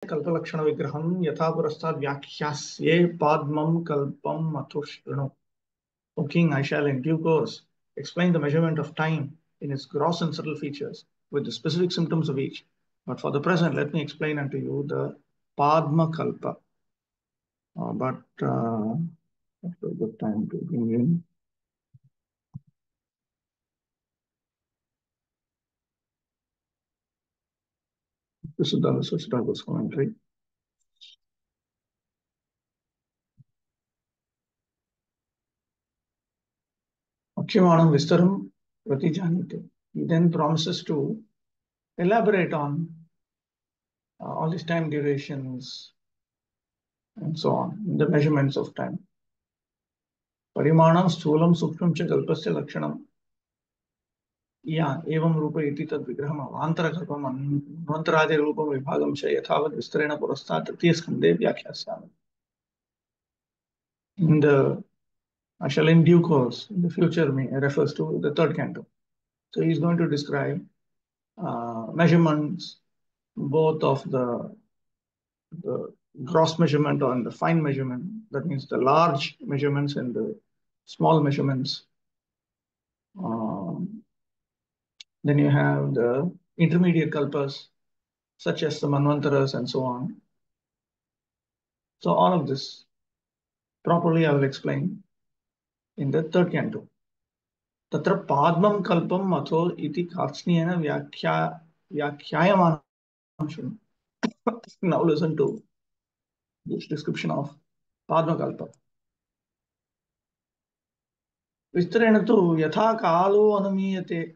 कल्पलक्षण विग्रहं यथा पुरस्ताद् व्याख्यास्ये padmam kalpam mathu shrinu. O king, I shall in due course explain the measurement of time in its gross and subtle features with the specific symptoms of each. But for the present, let me explain unto you the Padma Kalpa. That's a good time to bring in. This is the Suta's commentary. Akshimanam Vistaram Pratijanite. He then promises to elaborate on all these time durations and so on, the measurements of time. Parimanam Sthulam Suksham Cha Kalpasya Lakshanam. Yeah, evam rupa iti tad vigraham avantara kalpam anvantaradi rupam vibhagam cha yathavad vistarena purastat tritiya skandhe vyakhyasami. In the I shall in due course, in the future, refers to the third canto. So he's going to describe measurements, both of the gross measurement and the fine measurement. That means the large measurements and the small measurements. Then you have the intermediate kalpas, such as the manvantaras and so on. So all of this properly I will explain in the third canto. Tatra padmam kalpam matho iti kartsniyena vyakhyayamana. Now listen to this description of Padma Kalpa. विस्तरेण तु यथा कालो अनुमीयते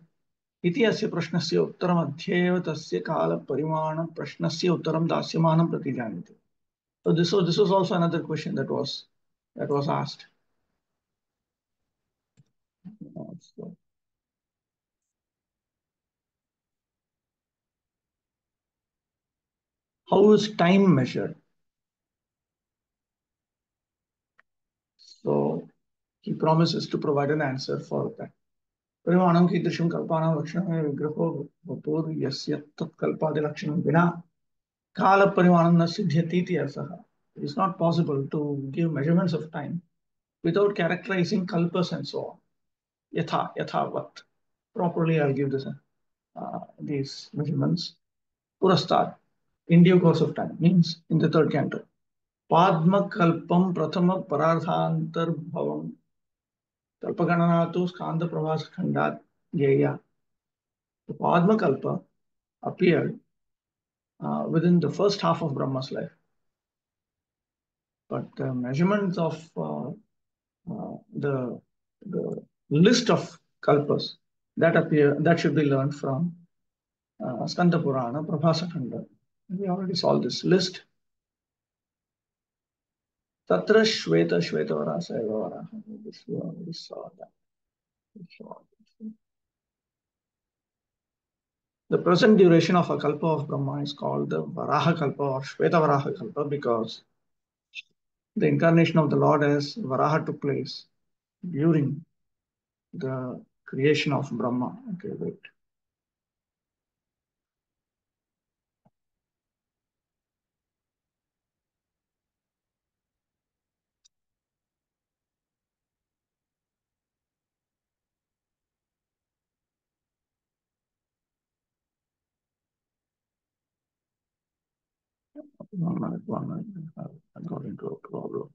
इति अस्य प्रश्नस्य उत्तरमध्ये एव तस्य कालपरिमाण प्रश्नस्य उत्तरं दास्यमानं प्रतिजानीते. So this was also another question that was asked. So, how is time measured? So he promises to provide an answer for that. परिमाणं कीदृशं कल्पानां लक्षणं विग्रहो वपुर् यस्य तत्कल्पादिलक्षणं विना कालपरिमाणं न सिद्ध्यति इति अर्थः. It is not possible to give measurements of time without characterizing kalpas and so on. Yathavat. Properly, I'll give these measurements. Purastad, in due course of time, means in the third canto. Padma kalpam prathama pararthantar bhavam kalpagananatu skanda pravas khandat yeya. The Padma kalpa appeared within the first half of Brahma's life. But the measurements of the list of kalpas that should be learned from Skanda Purana, Prabhasa Khanda. We already saw this list. Tatra Shveta Shvetavara Saivavara. We already saw that. The present duration of a kalpa of Brahma is called the Varaha Kalpa or Shveta Varaha Kalpa because the incarnation of the Lord as Varaha took place during the creation of Brahma. Okay, wait. One minute. I got into a problem.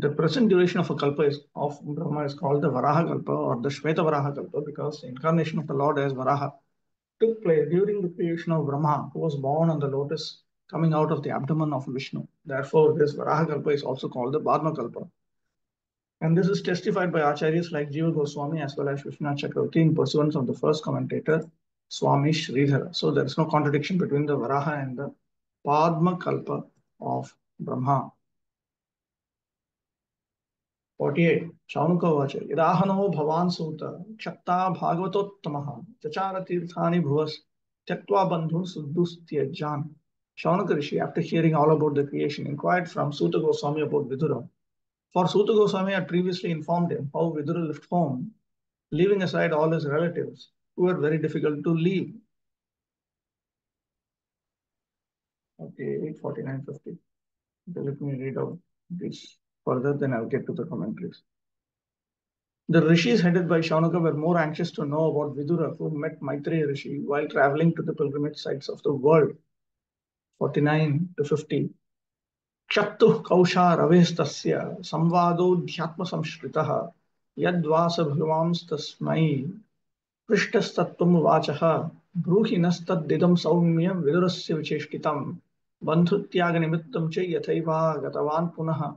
The present duration of a kalpa of Brahma is called the Varaha Kalpa or the Shweta Varaha Kalpa because the incarnation of the Lord as Varaha took place during the creation of Brahma, who was born on the lotus coming out of the abdomen of Vishnu. Therefore, this Varaha Kalpa is also called the Padma Kalpa. And this is testified by acharyas like Jiva Goswami as well as Vishwanath Chakravarti in pursuance of the first commentator, Swami Sridhara. So there is no contradiction between the Varaha and the Padma Kalpa of Brahma. 48. Shaunukavacha. Idahano bhavan suta kshatta bhagavatottamaha chachara tirthani bhuvas tyaktva bandhu suddustyajan. Shaunak Rishi, after hearing all about the creation, inquired from Suta Goswami about Vidura. For Suta Goswami had previously informed him how Vidura left home, leaving aside all his relatives, who were very difficult to leave. Okay, 49:50. Okay, let me read out this further, then I'll get to the commentaries. The rishis headed by Shaunaka were more anxious to know about Vidura, who met Maitreya Rishi while traveling to the pilgrimage sites of the world. 49-50. Kshattuh kausha ravestasya samvadodhyatma samshritah yadvasa bhagavanstasmai prishtasthatvam vachaha bruhi nastadidam saumya vidurasya vicheshtitam bandhutyaga nimittam cha yathaiva gatavan punah.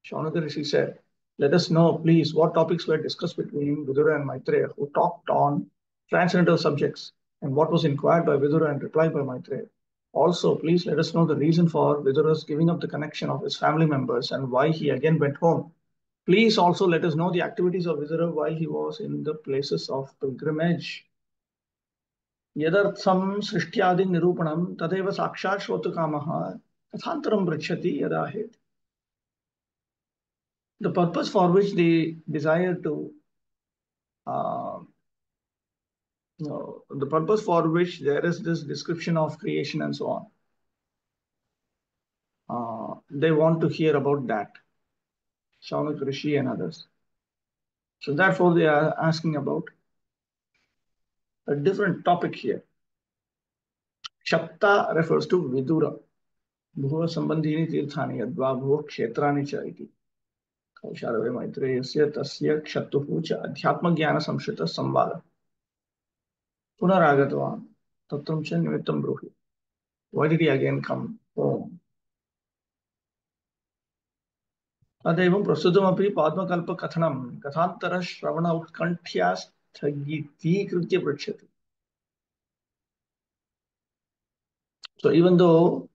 Shaunaka Rishi said, let us know, please, what topics were discussed between Vidura and Maitreya, who talked on transcendental subjects, and what was inquired by Vidura and replied by Maitreya. Also, please let us know the reason for Vidura's giving up the connection of his family members and why he again went home. Please also let us know the activities of Vidura while he was in the places of pilgrimage. Yadartham srishthyadi nirupanam tadeva sakshat shrotukamaha kathantaram pritchati yadahet. The purpose for which they desire to uh, the purpose for which there is this description of creation and so on. They want to hear about that, Shaunak Rishi and others. So therefore, they are asking about a different topic here. Shapta refers to Vidura. Bhuva sambandhini tirthani yadva bhuva kshetrani cha iti. Kausharave Maitreyasya tasya kshattuhu cha adhyatma jnana samshrita samvada. Punaragatvan tattam cha nimittam bruhi. Why did he again come home? तदेवं प्रस्तुतमपि पाद्मकल्पकथनं कथान्तरश्रवण उत्कण्ठया स्थगितीकृत्य पृच्छति. So even though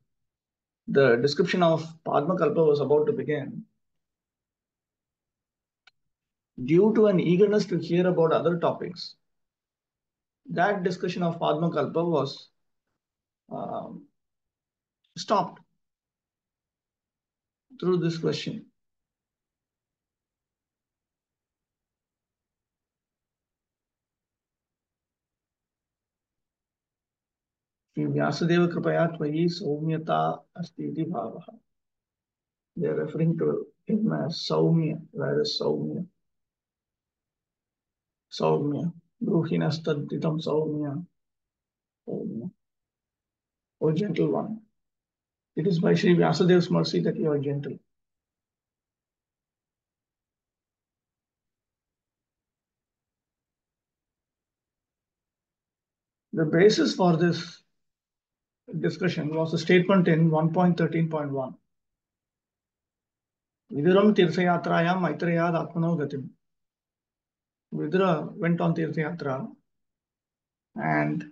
the description of Padmakalpa was about to begin, due to an eagerness to hear about other topics, that discussion of Padmakalpa was stopped through this question. Shri Vyasadeva Kripaya Tvayi Saumyata Asti iti bhavaha. They are referring to him as Saumya, whereas Saumya. Saumya. Bruhinastaditam Saumya. Saumya. O gentle one. It is by Sri Vyasadev's mercy that you are gentle. The basis for this discussion was a statement in 1.13.1. Viduram tirthayatrayam maitreyad atmano gatim. Vidura went on tirthayatra and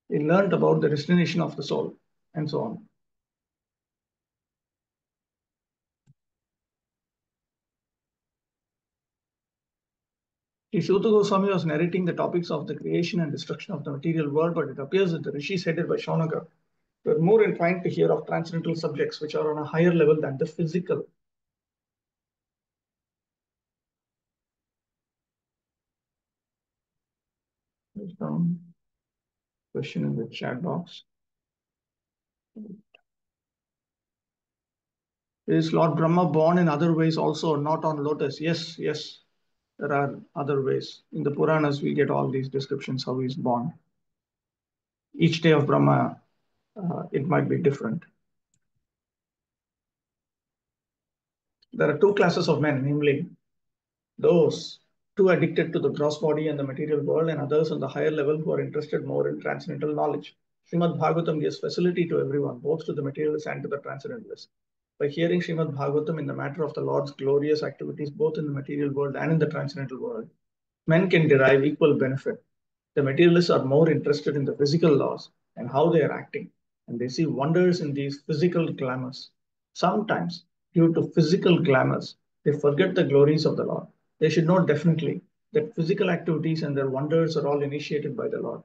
he learned about the destination of the soul and so on. Suta Goswami was narrating the topics of the creation and destruction of the material world, but it appears that the rishis headed by Shaunaka were more inclined to hear of transcendental subjects which are on a higher level than the physical. There's some question in the chat box. Is Lord Brahma born in other ways also, not on lotus? Yes, yes. There are other ways. In the Puranas, we get all these descriptions how he's born. Each day of Brahma, it might be different. There are two classes of men, namely those too addicted to the gross body and the material world, and others on the higher level who are interested more in transcendental knowledge. Srimad Bhagavatam gives facility to everyone, both to the materialists and to the transcendentalists. By hearing Srimad Bhagavatam in the matter of the Lord's glorious activities, both in the material world and in the transcendental world, men can derive equal benefit. The materialists are more interested in the physical laws and how they are acting, and they see wonders in these physical glamours. Sometimes, due to physical glamours, they forget the glories of the Lord. They should know definitely that physical activities and their wonders are all initiated by the Lord.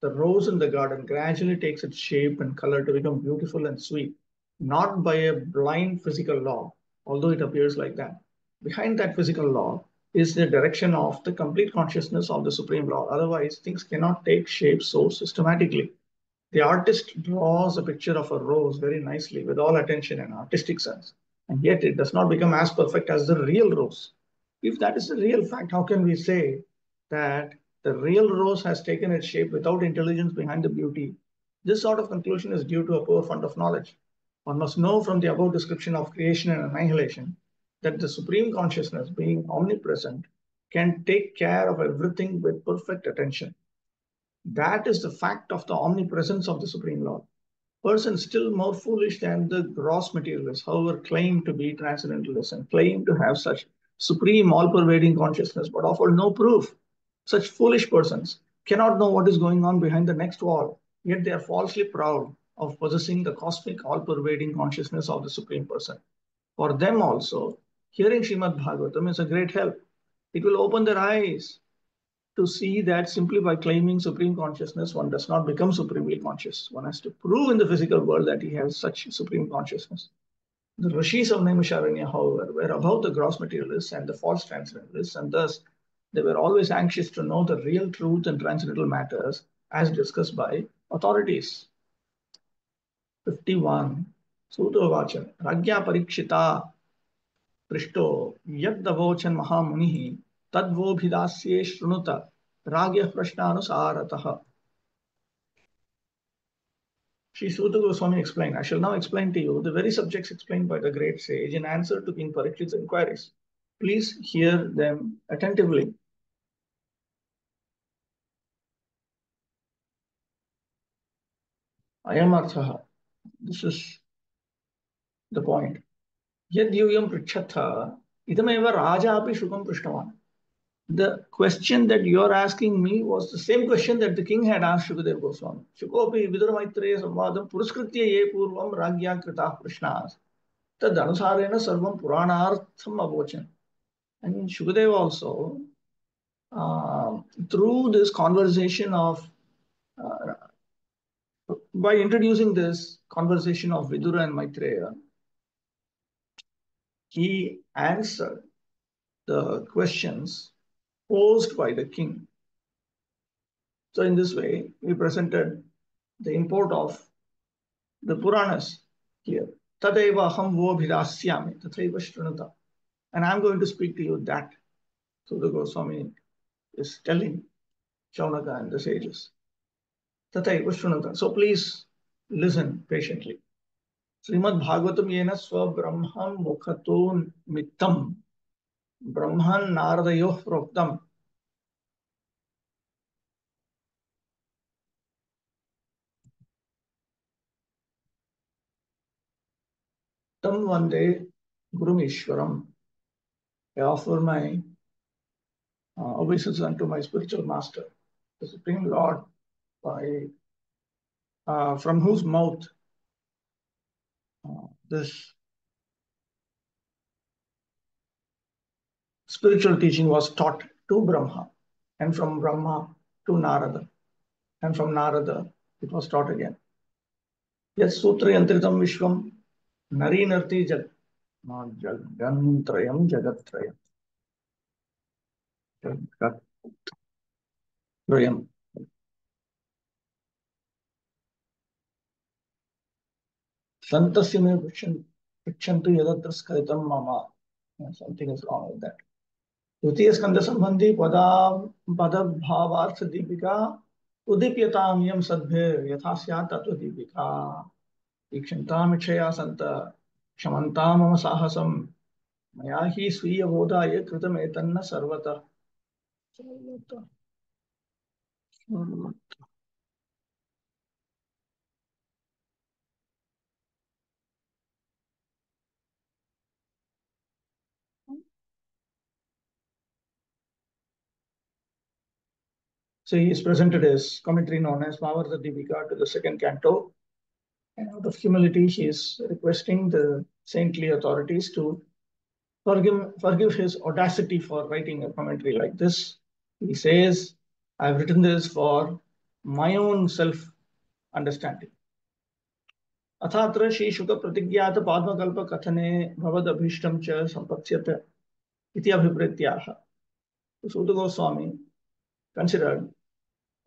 The rose in the garden gradually takes its shape and color to become beautiful and sweet, not by a blind physical law, although it appears like that. Behind that physical law is the direction of the complete consciousness of the Supreme Lord. Otherwise, things cannot take shape so systematically. The artist draws a picture of a rose very nicely with all attention and artistic sense, and yet it does not become as perfect as the real rose. If that is the real fact, how can we say that the real rose has taken its shape without intelligence behind the beauty? This sort of conclusion is due to a poor fund of knowledge. One must know from the above description of creation and annihilation that the Supreme Consciousness, being omnipresent, can take care of everything with perfect attention. That is the fact of the omnipresence of the Supreme Lord. Persons still more foolish than the gross materialists, however, claim to be transcendentalists and claim to have such supreme, all pervading consciousness, but offer no proof. Such foolish persons cannot know what is going on behind the next wall, yet they are falsely proud of possessing the cosmic, all pervading consciousness of the Supreme Person. For them also, hearing Srimad Bhagavatam is a great help. It will open their eyes to see that simply by claiming supreme consciousness, one does not become supremely conscious. One has to prove in the physical world that he has such supreme consciousness. The rishis of Naimisharanya, however, were above the gross materialists and the false transcendentalists, and thus they were always anxious to know the real truth and transcendental matters as discussed by authorities. 51. Sutavacha. Ragya Parikshita पृष्टो यद्दवोचन महामुनिः तद्वोभिदास्ये शृणुत राज्ञः प्रश्नानुसारतः. Sri Suta Goswami explained, I shall now explain to you the very subjects explained by the great sage in answer to King Parikshit's inquiries. Please hear them attentively. Ayam arthaha. This is the point. Yad yuyam prichatha idameva raja api shukam prishtavan. The question that you're asking me was the same question that the king had asked Shukadeva Goswami. Shukopi Viduramaitreya Samvadam Puruskritya Ye Purvam Ragya Kritah Prashnas Tad Anusarena Sarvam Puranartham Avochan. And Shukadeva also, through this conversation of, by introducing this conversation of Vidura and Maitreya, he answered the questions posed by the king. So in this way, we presented the import of the Puranas here. Tadeva aham vobhidasyami tathaiva shrunuta. And I'm going to speak to you that. So the Goswami is telling Shaunaka and the sages. Tathaiva shrunuta. So please listen patiently. Srimad Bhagavatam yena swa brahman mukhato mittam brahman naradayoh proktam tam vande Gurum Ishwaram. I offer my obeisance unto my spiritual master, the Supreme Lord, by from whose mouth this spiritual teaching was taught to Brahma, and from Brahma to Narada, and from Narada it was taught again. Yat sutra yantritam vishvam nari narti jag jagantrayam jagatrayam jagatrayam. Santasya me pichantu yadatra skaritam mama. Something is wrong with that. द्वितीय स्कंद संबंधी पद भावार्थ दीपिका उदीप्यताम यम सद्भे यथा स्यात् तत्व दीपिका तीक्ष्णताम इच्छया संत क्षमन्ता मम साहसम मया हि स्वीयबोधाय कृतमेतन्न सर्वतः। So he is presented his commentary known as Mavarta Deepika to the second canto. And out of humility, he is requesting the saintly authorities to forgive his audacity for writing a commentary like this. He says, I've written this for my own self understanding. अथात्र Shri शुक प्रतिज्ञात पाद्मकल्प कथने भवदभीष्टं च संपत्स्यत इति अभिप्रेत्याह. Suta Goswami considered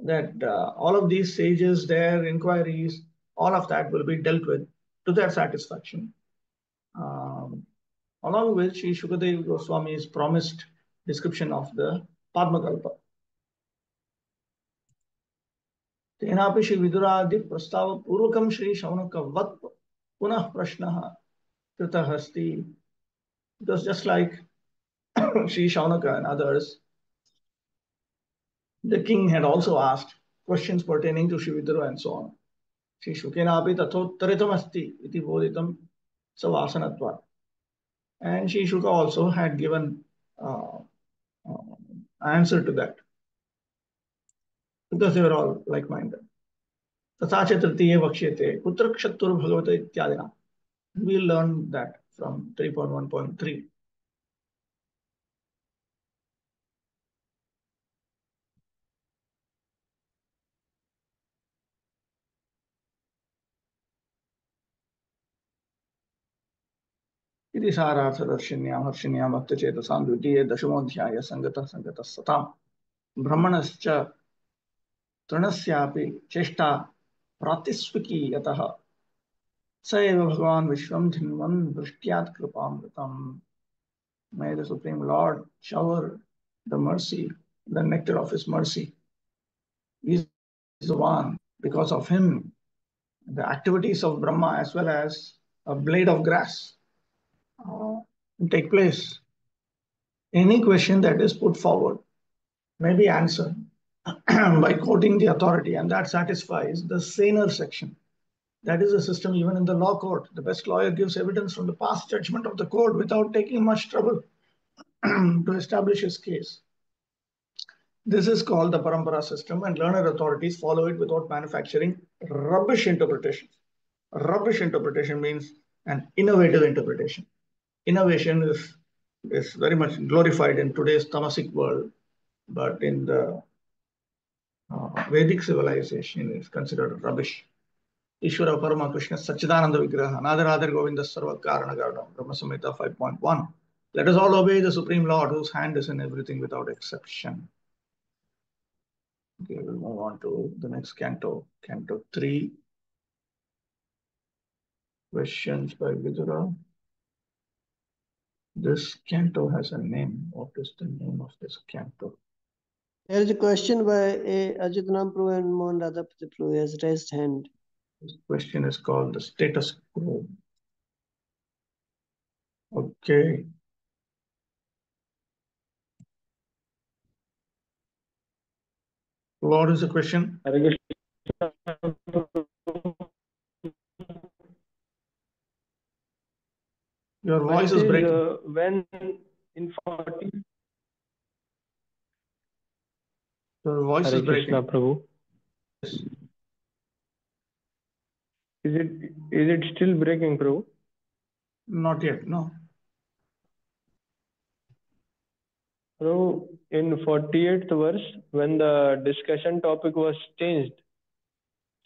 that all of these sages, their inquiries, all of that will be dealt with to their satisfaction. Along with Sri Shukadev Goswami's promised description of the Padmakalpa. तेनापि Shri विदुरादि प्रस्ताव पूर्वकम श्री शौनकवत् पुनः प्रश्नः कृतः अस्ति. Because just like Sri Shaunaka and others, the king had also asked questions pertaining to Sri Vidura and so on. Sri Shukenapi tathottaritam asti iti bodhitam savasanatvat. And Sri Shuka also had given uh, answer to that because they were all like-minded. तथा च तृतीये वक्ष्यते कुत्र क्षत्रुर्भगवत इत्यादिना. We'll learn that from 3.1.3. इति सारार्थदर्शिन्यां हर्षिण्यां भक्तचेतसां द्वितीये दशमोऽध्याय संगतः संगतः सतां ब्रह्मणश्च तृणस्यापि चेष्टा प्रातिस्विकी यतः स एव भगवान् विश्वं धिन्वन् वृष्ट्यात् कृपामृतम्. May the Supreme Lord shower the mercy, the nectar of His mercy. He is the one. Because of him, the activities of Brahma as well as a blade of grass take place. Any question that is put forward may be answered by quoting the authority, and that satisfies the saner section. That is a system even in the law court. The best lawyer gives evidence from the past judgment of the court without taking much trouble to establish his case. This is called the parampara system, and learned authorities follow it without manufacturing rubbish interpretation. Rubbish interpretation means an innovative interpretation. Innovation is very much glorified in today's tamasic world, but in the Vedic civilization, it's considered rubbish. Ishvara Parama Krishna Sachidananda Vigraha, Nadar Govinda Sarva Karana Gardam, Brahma Samhita 5.1. Let us all obey the Supreme Lord, whose hand is in everything without exception. Okay, we'll move on to the next canto, Canto 3. Questions by Vidura. This canto has a name. What is the name of this canto? There is a question by Ajitanam Prabhu and Mohan Radhapati Prabhu. He has raised hand. This question is called the status quo. Okay. What is the question? Your voice is breaking. When in 40. Your voice is breaking. Krishna, Prabhu. Yes. Is it still breaking, Prabhu? Not yet, no. Prabhu, in 48th verse, when the discussion topic was changed,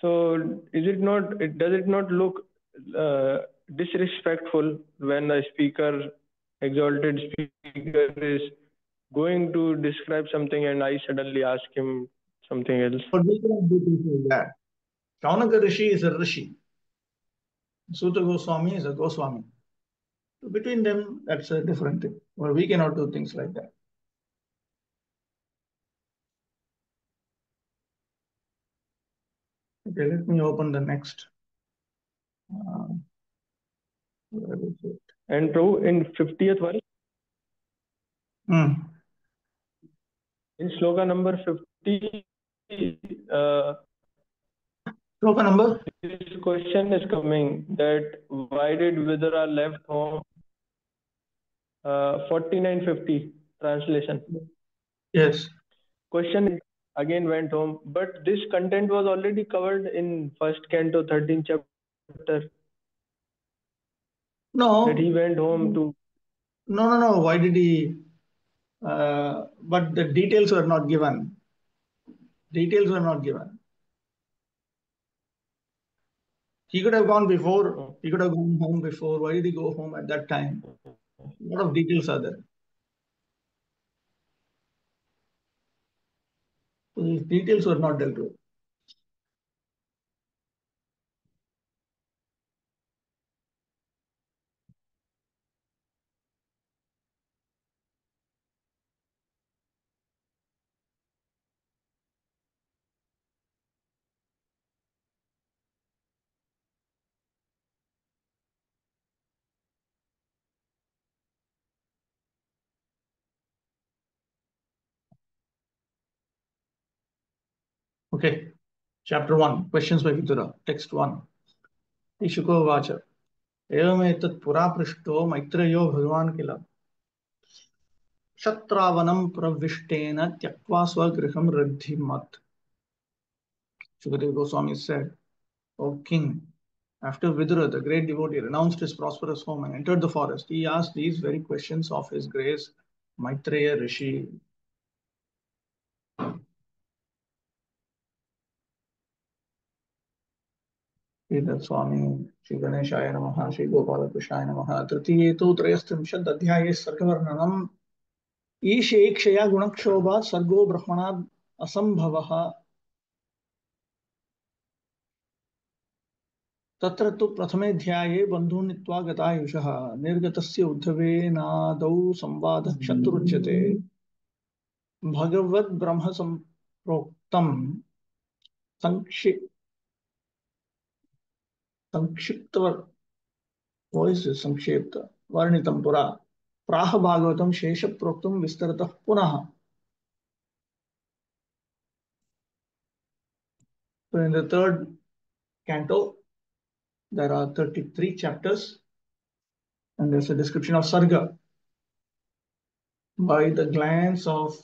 so does it not look disrespectful when a exalted speaker is going to describe something and I suddenly ask him something else? But we cannot do things like that. Shaunaka Rishi is a Rishi. Suta Goswami is a Goswami. So between them, that's a different thing. Well, we cannot do things like that. Okay, let me open the next. Where is it? And Prabhu, in 50th verse, Hmm. In sloka number 50, Sloka number? this question is coming that why did Vidura left home? 4950 translation. Yes. Question again went home, but this content was already covered in first canto 13th chapter No. that he went home to. No. Why did he? But the details were not given. Details were not given. He could have gone before. He could have gone home before. Why did he go home at that time? A lot of details are there. So these details were not dealt with. Okay. Chapter 1. Questions by Vidura. Text 1. Ishuko Vacha. एवमेतत् पुरा पृष्टो मैत्रेयो भगवान् किल शत्रावनं प्रविष्टेन त्यक्त्वा स्वगृहं रिद्धिमत्. Shukadeva Goswami said, O king, after Vidura, the great devotee, renounced his prosperous home and entered the forest, he asked these very questions of his grace Maitreya Rishi. Shri Swami, Shri Ganeshaya Namaha, Shri Gopala Krishaya Namaha. तृतीये तु त्रयस्त्रिंशत् अध्याये सर्गवर्णनम् ईशेक्षया गुणक्षोभात् सर्गो ब्रह्मणाद् असम्भवः. तत्र तु प्रथमेऽध्याये बन्धून् नीत्वा गतायुषः निर्गतस्य उद्धवेनादौ संवादः शत्रुच्यते. भगवद्ब्रह्मसम्प्रोक्तं संक्षिप्त संक्षिप्त वर्णितं पुरा प्राह भागवतं शेषप्रोक्तं विस्तरतः पुनः. So in the third canto, there are 33 chapters, and there's a description of Sarga. By the glance of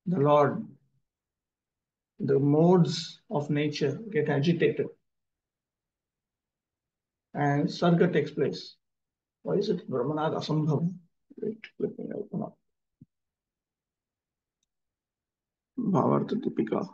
the Lord, the modes of nature get agitated, and Sarga takes place. Why is it Brahmanad Asambhava? Wait, let me open up. Bhavartha Tipika.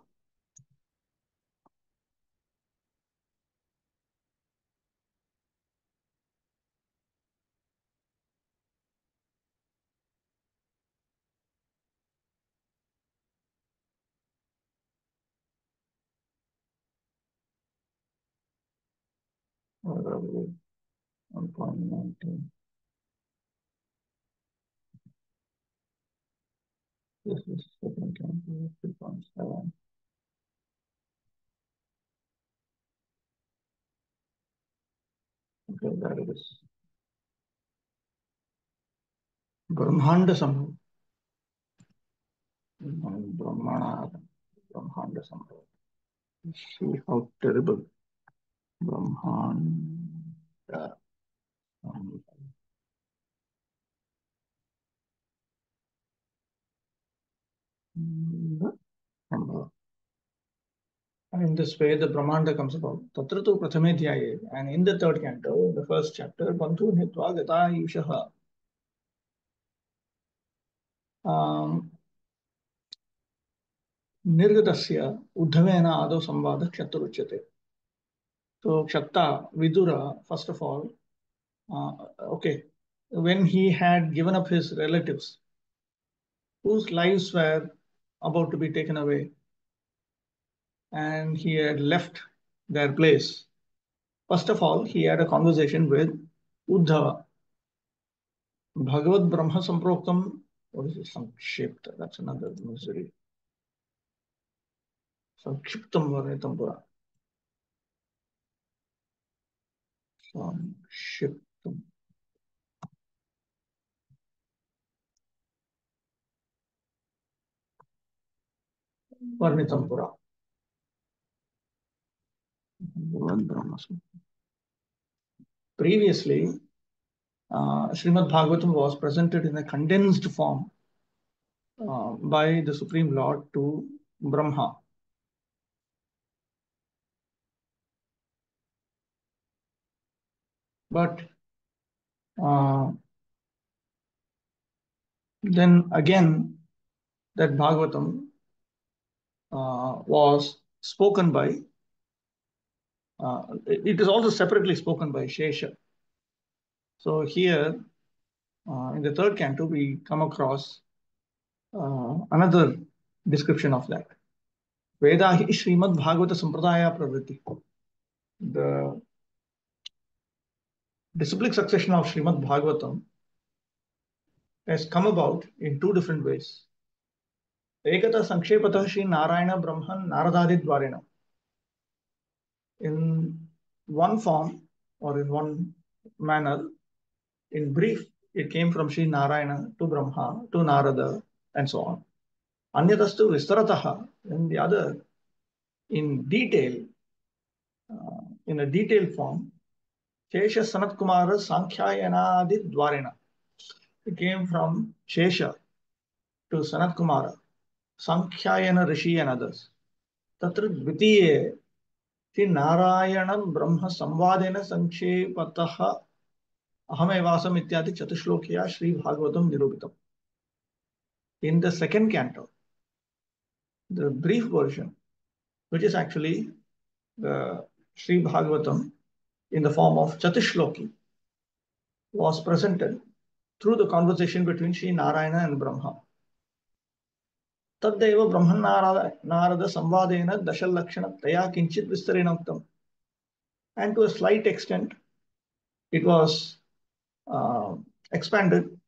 Where are we? 1.19. This is second canto, 3.7. Okay, that is Brahmanda Sambhava. Brahmana, Brahmanda Sambhava. See how terrible Brahmanda Sambhava. And in this way, the Brahmanda comes about. Tatra tu prathame dhyaye. And in the third canto, the first chapter, Bandhu Nitva Gata Yushaha. Nirgatasya Uddhavena Ado Samvada Kshatruchyate. So Kshatta, Vidura, first of all, okay, when he had given up his relatives, whose lives were about to be taken away, and he had left their place, first of all, he had a conversation with Uddhava. Bhagavad Brahma Samproktam, what is it? Samkshipta, that's another misery. Samkshiptam Varnitam Pura. Samkshiptam. Varnitam Pura. Previously, Srimad Bhagavatam was presented in a condensed form by the Supreme Lord to Brahma. But then again, that Bhagavatam was spoken by, it is also separately spoken by Shesha. So here, in the third canto, we come across another description of that. Vedahi Srimad Bhagavata Sampradaya Pravritti. The disciplic succession of Srimad Bhagavatam has come about in two different ways. Ekata Sankshepatah Shri Narayana Brahman Naradadi Dwarena. In one form or in one manner, in brief, it came from Shri Narayana to Brahma to Narada and so on. Anyatastu Vistarataha, and the other in detail, in a detailed form, Shesha Sanat Kumara Sankhyayanadi Dwarena. It came from Shesha to Sanat Kumara, Sankhyayana Rishi and others. Tatra Dvitiye Shri Narayanam Brahma Samvadena Sankhepataha Ahamevasam Ityadi Chatushlokiya Shri Bhagavatam Nirupitam. In the second canto, the brief version, which is actually the Sri Bhagavatam in the form of Chatushloki, was presented through the conversation between Sri Narayana and Brahma. Taddeva Brahman Narada Samvadena Dashalakshana Taya Kinchit Vistarenaktam. And to a slight extent, it was expanded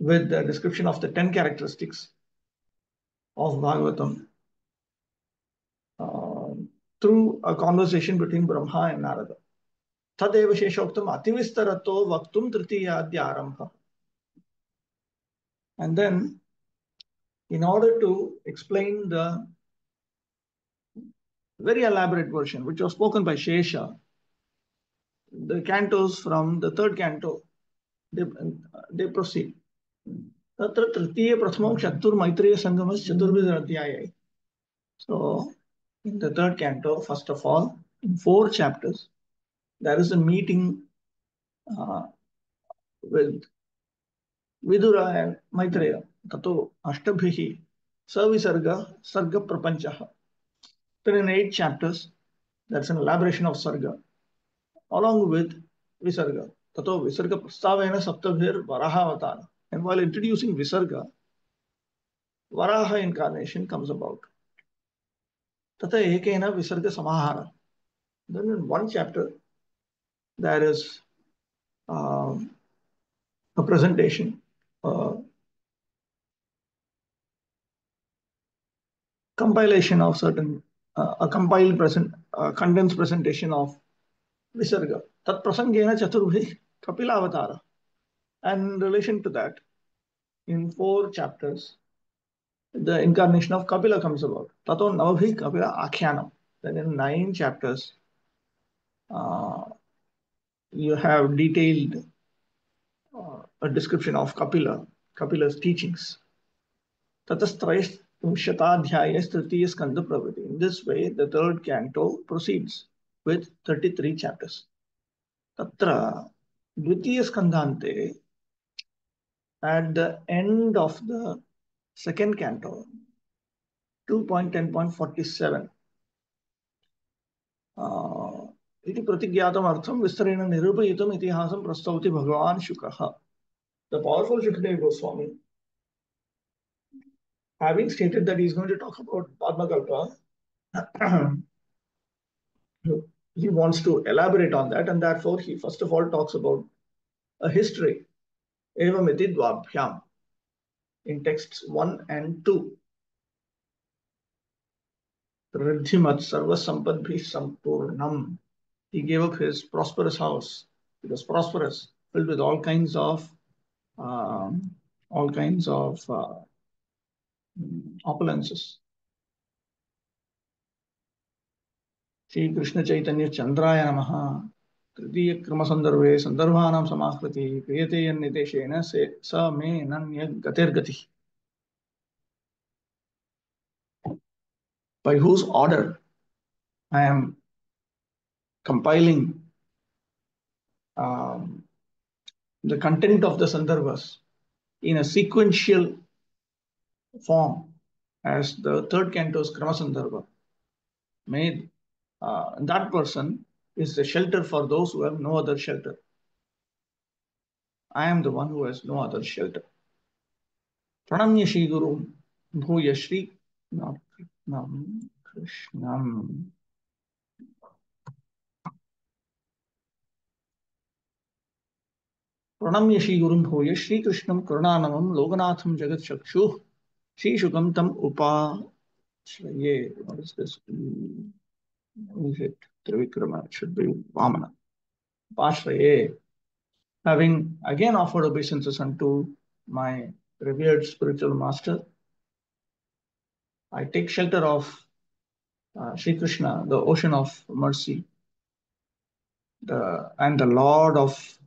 with the description of the 10 characteristics of Bhagavatam through a conversation between Brahma and Narada. Tadeva Sheshoktam Ativistarato Vaktum Tritiyadya Arambha. And then, in order to explain the very elaborate version, which was spoken by Shesha, the cantos from the third canto, they proceed. Tatra Tritiya Prathmam Chatur Maitreya Sangamas Chaturvidha Adhyayai. So, in the third canto, first of all, in 4 chapters, there is a meeting with Vidura and Maitreya. Tato Ashtabhihi Savisarga Sarga Prapanchaha. Then in 8 chapters, that's an elaboration of Sarga, along with Visarga. Tato Visarga Prastavena Saptabhir Varaha Avatara. And while introducing Visarga, Varaha incarnation comes about. Tata Ekena Visarga Samahara. Then in 1 chapter, there is a presentation, compilation of certain, a compiled condensed presentation of Visarga. Tat Prasangena Chaturbhi Kapilavatara. And in relation to that, in 4 chapters, the incarnation of Kapila comes about. Tato Navabhi Kapila Akhyanam. Then in 9 chapters, you have detailed a description of Kapila's teachings. Tatasthrayashthatadhyayas Tritiya Skanda Pravati. In this way, the third canto proceeds with 33 chapters. Tatra Dvitiya Skandhante, at the end of the second canto, 2.10.47, इति प्रतिज्ञातमर्थं विस्तरेण निरूपयितुम् इतिहासं प्रस्तौति भगवान् शुकः. The powerful Shukadeva Goswami, having stated that he is going to talk about Padmakalpa, he wants to elaborate on that, and therefore he first of all talks about a history, Evamiti Dvabhyam, in texts 1 and 2. Riddhimat Sarva Sampadbhi Sampurnam. He gave up his prosperous house. It was prosperous, filled with all kinds of opulences. Shri Krishna Chaitanya Chandrai नमः। तृतीय क्रम संदर्भे संदर्भानां समाकृति क्रियते यन्निदेशेन से स मे नन्य गतिर्गति। By whose order I am compiling the content of the sandarbhas in a sequential form as the third canto's Krama Sandarbha. May that person is the shelter for those who have no other shelter. I am the one who has no other shelter. Pranamya Shri Guru Bhuya Shri Krishnam. Pranamya Shri Guru Bhuya Shri Krishnam Karunanamam Loganatham Jagat Chakshu Shri Shukam Tam Upashraye. What is this? Is it Trivikrama? It should be Vamana. Upashraye. Having again offered obeisances unto my revered spiritual master, I take shelter of Sri Krishna, the ocean of mercy, and the Lord of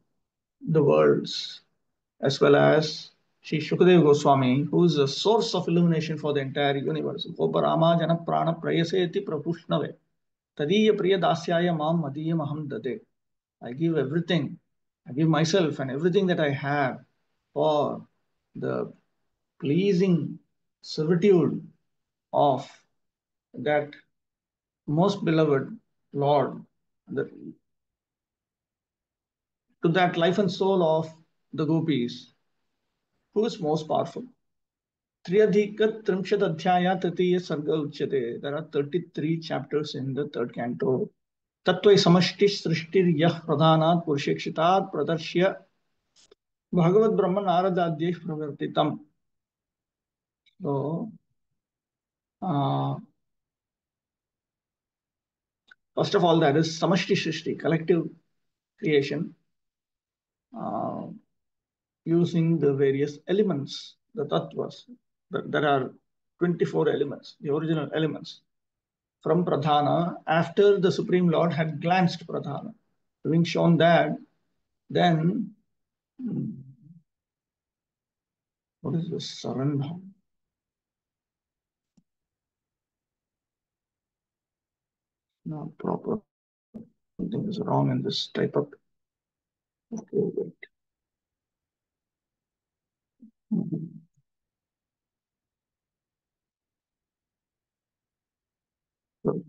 the worlds, as well as Sri Shukadeva Goswami, who is the source of illumination for the entire universe. Goparama jana prana prayaseti prabhushnave tadiya priya dasyaya mam madiyam aham dade. I give everything, I give myself and everything that I have for the pleasing servitude of that most beloved Lord, the, to that life and soul of the gopis, who is most powerful. Triyadhika Trimshad Adhyaya Tritiya Sarga Uchyate. There are 33 chapters in the third canto. Tattvai Samashti Srishtir Yah Pradhanat Purshekshitat Pradarshya Bhagavad Brahman Aradadhyeh Pravartitam. So, first of all, that is Samashti Srishti, collective creation, using the various elements, the tattvas. There are 24 elements, the original elements. From Pradhana, after the Supreme Lord had glanced Pradhana, having shown that, then what is this Sarandha? Not proper. Something is wrong in this type of. Okay, wait.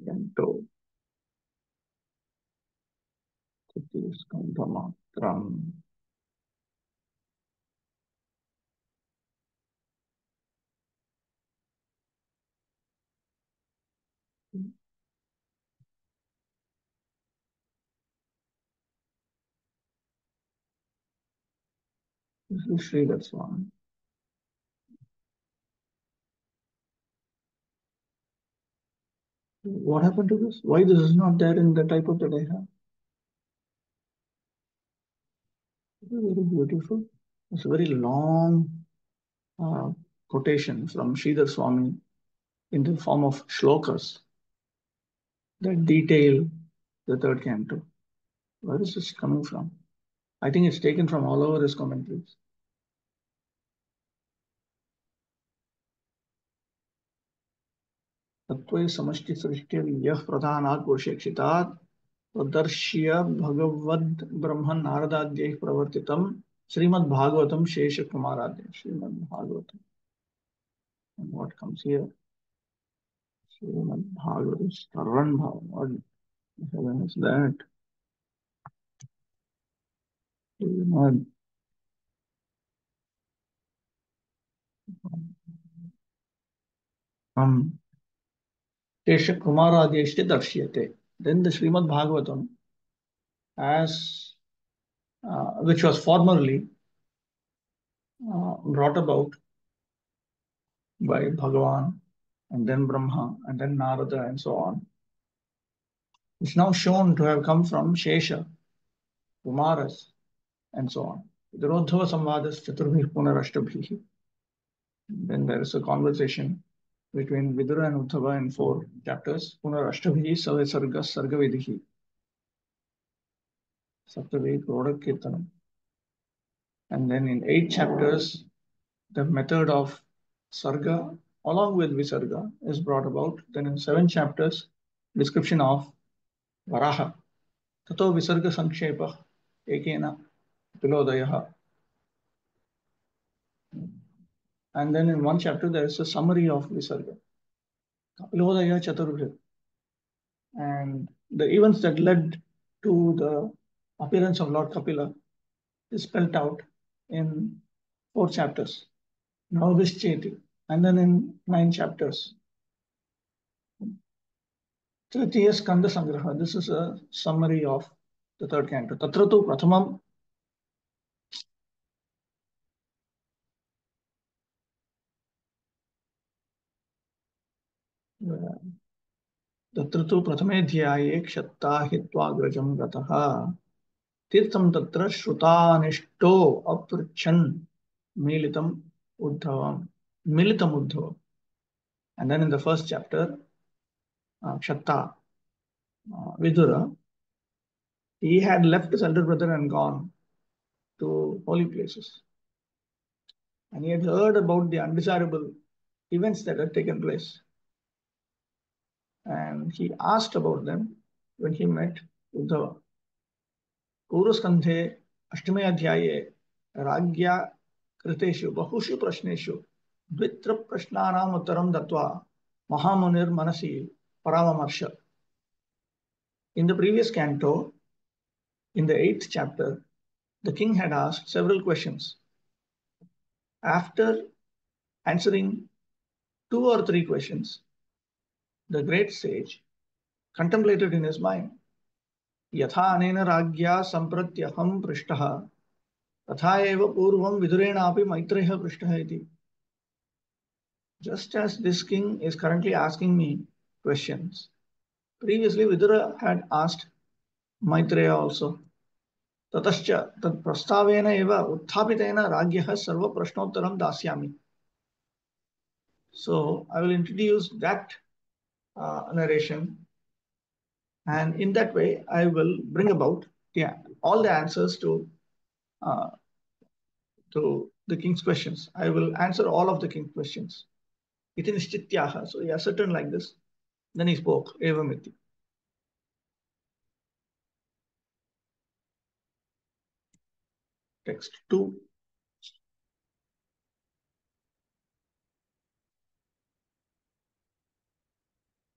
Canto. Matram. This is Sri Vidvan. What happened to this? Why this is not there in the type of that I have? Very beautiful. It's a very long quotation from Sridhar Swami in the form of shlokas that detail the third canto. Where is this coming from? I think it's taken from all over his commentaries. Tattvai samashti srishtir yah pradhanat purshekshitat pradarshya bhagavad brahman naradadhyeh pravartitam Srimad Bhagavatam Shesha Kumaradya. Srimad Bhagavatam. And what comes here? Srimad Bhagavatam Saran Bhava. What the heaven is that? Srimad Shesha Kumaradhyeshte Darshyate. Then the Srimad Bhagavatam, as which was formerly brought about by Bhagavan and then Brahma and then Narada and so on, is now shown to have come from Shesha, Kumaras and so on. Virodhava Samvadas Chaturbhi Punarashtabhi. Then there is a conversation between Vidura and Uddhava in 4 chapters. Punarashtabhi Save Sarga Sargavidihi. Saptavi Product Kirtanam. And then in 8 chapters, the method of Sarga along with Visarga is brought about. Then in 7 chapters, description of Varaha. Tato Visarga Sankshepa Ekena Pilodayah. And then in 1 chapter, there is a summary of Visarga. Kapilodaya Chaturvrit. And the events that led to the appearance of Lord Kapila is spelled out in 4 chapters. Navavischeti. And then in 9 chapters. Tritiya Skanda Sangraha. This is a summary of the 3rd canto. Tatratu Prathamam. तत्र तु प्रथमेऽध्याये क्षत्ता हित्वाग्रजं गतः तीर्थं तत्र श्रुतानिष्टो अपृच्छन् मिलितम् उद्धवम्. And then in the 1st chapter, Kshatta, Vidura, he had left his elder brother and gone to holy places. And he had heard about the undesirable events that had taken place. And he asked about them when he met Uddhava. पूर्वस्कन्धे 8मे अध्याये राज्ञा कृतेषु बहुषु प्रश्नेषु द्वित्रप्रश्नानाम् उत्तरं दत्वा महामुनिर्मनसि परामर्श. In the previous canto, in the 8th chapter, the king had asked several questions. After answering 2 or 3 questions, the great sage contemplated in his mind, यथा अनेन राज्ञा सम्प्रत्यहं पृष्टः तथा एव पूर्वं विदुरेणापि मैत्रेयः पृष्टः इति. Just as this king is currently asking me questions, previously Vidura had asked Maitreya also. ततश्च तत् प्रस्तावेन एव उत्थापितेन राज्ञः सर्वप्रश्नोत्तरं दास्यामि. So I will introduce that narration, and in that way I will bring about all the answers to the king's questions. I will answer all of the king's questions. Iti nishtityaha. So he ascertained like this. Then he spoke. Evamiti. Text 2.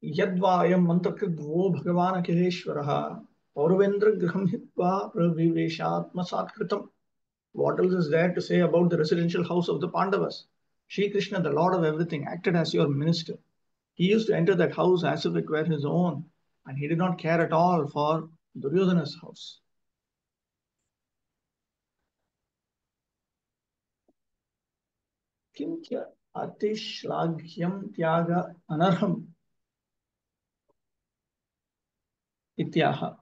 Yadvayam mantakridvo bhagavan akileshwaraha Paurvendra griham hitva praviveshatmasat. What else is there to say about the residential house of the Pandavas? Shri Krishna, the Lord of everything, acted as your minister. He used to enter that house as if it were his own, and he did not care at all for Duryodhana's house. Kimcha atishlaghyan tyaga anarham ityaha.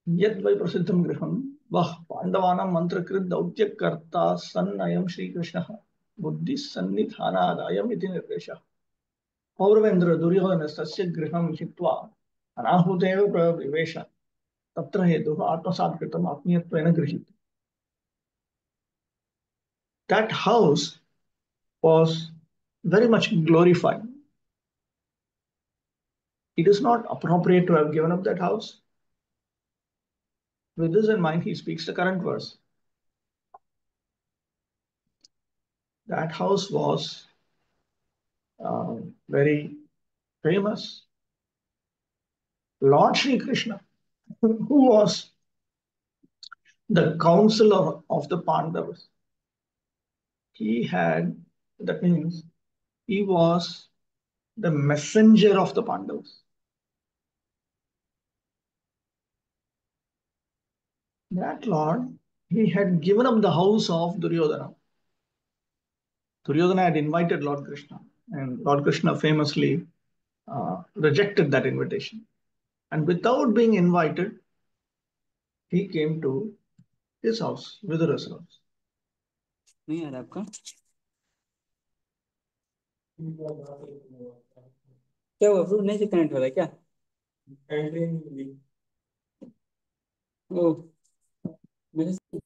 Yad vai prasiddham griham vah pandavanam mantrakrit dautyakarta sannayam Shri Krishna buddhi sannidhanadayam iti nirdesha. Paurvendra Duryodhana Sasya Griham Hitva Anahuteva Pravivesha Tatra Hetu Atmasat-kritam Atmiyatvena Grihit. That house was very much glorified. It is not appropriate to have given up that house. With this in mind, he speaks the current verse. That house was very famous. Lord Sri Krishna, who was the counselor of the Pandavas, that means he was the messenger of the Pandavas. That Lord, he had given up the house of Duryodhana. Duryodhana had invited Lord Krishna, and Lord Krishna famously rejected that invitation. And without being invited, he came to his house, Vidura's house. नहीं आ रहा आपका क्या हुआ प्रभु, नहीं से connect हो रहा है क्या? ओ मेरे से-